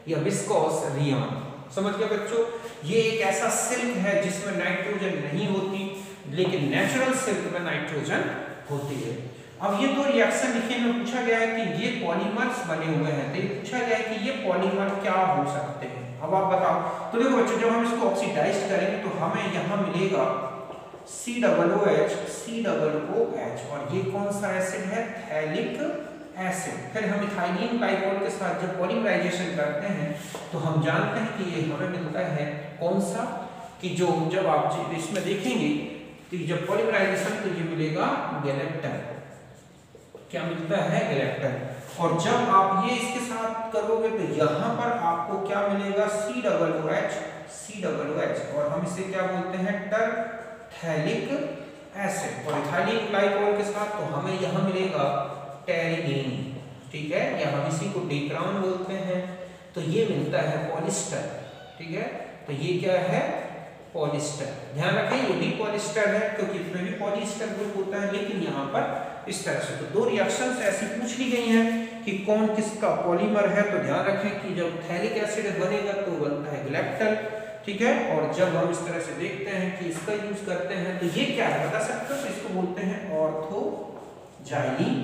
या विस्कोस रियोन। समझ गए बच्चों? ये एक ऐसा सिल्क है जिसमें नाइट्रोजन नहीं होती, लेकिन नेचुरल सिल्क में नाइट्रोजन होती है। अब ये दो रिएक्शन लिखे में पूछा गया है कि ये पॉलीमर्स बने हुए हैं, तो ये पूछा गया है कि ये पॉलीमर क्या हो सकते हैं। अब आप बताओ। तो देखो बच्चों, जब हम इसको ऑक्सीडाइज करेंगे तो हमें यहाँ मिलेगा COOH COOH, और ये कौन सा एसिड है? Phthalic acid. फिर हम इथाइलिन ग्लाइकोल के साथ जब पॉलीमराइजेशन करते हैं तो हम जानते हैं कि ये हमें मिलता है कौन सा? कि जो जब आप इसमें देखेंगे तो जब पॉलीमराइजेशन तो ये मिलेगा गैलेक्टन। क्या मिलता है? गैलेक्टन। और जब आप ये इसके साथ करोगे तो यहाँ पर आपको क्या मिलेगा? COOH, और हम इसे क्या बोलते हैं? टरथैलिक एसिड। और इथाइलिन ग्लाइकोल के साथ तो हमें यहाँ मिलेगा टेरिडीन, ठीक है, या हम इसी को डेक्रान बोलते हैं। तो ये मिलता है पॉलिस्टर, ठीक है। तो ये क्या है? पॉलिस्टर। ध्यान रखें ये भी पॉलिस्टर है क्योंकि इसमें भी पॉलिस्टर ग्रुप होता है, लेकिन यहाँ पर इस तरह से। तो दो रिएक्शंस ऐसी पूछ ली गई हैं कि कौन किसका पॉलीमर है। तो ध्यान रखें कि जब थैलिक एसिड बनेगा तो बनता है ग्लैक्टल, ठीक है। और जब हम इस तरह से देखते हैं कि इसका यूज करते हैं तो ये क्या है बता सकते हो? तो इसको बोलते हैं ऑर्थोजाइलीन,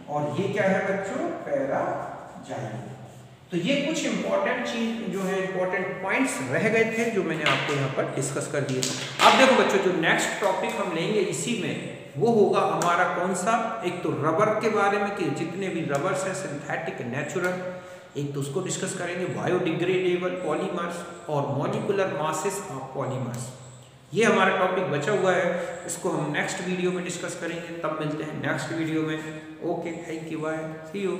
और ये क्या है बच्चों? पैराजाइलीन। तो ये कुछ इंपॉर्टेंट चीज जो है, इंपॉर्टेंट पॉइंट्स रह गए थे जो मैंने आपको यहाँ पर डिस्कस कर दिए। अब देखो बच्चों, जो नेक्स्ट टॉपिक हम लेंगे इसी में वो होगा हमारा कौन सा? एक तो रबर के बारे में कि जितने भी रबर्स हैं सिंथेटिक नेचुरल, एक तो उसको डिस्कस करेंगे। बायोडिग्रेडेबल पॉलीमर्स और मॉलिक्यूलर मासेस ऑफ पॉलीमर्स, ये हमारा टॉपिक बचा हुआ है, इसको हम नेक्स्ट वीडियो में डिस्कस करेंगे। तब मिलते हैं नेक्स्ट वीडियो में। Okay, thank you, bye, see you.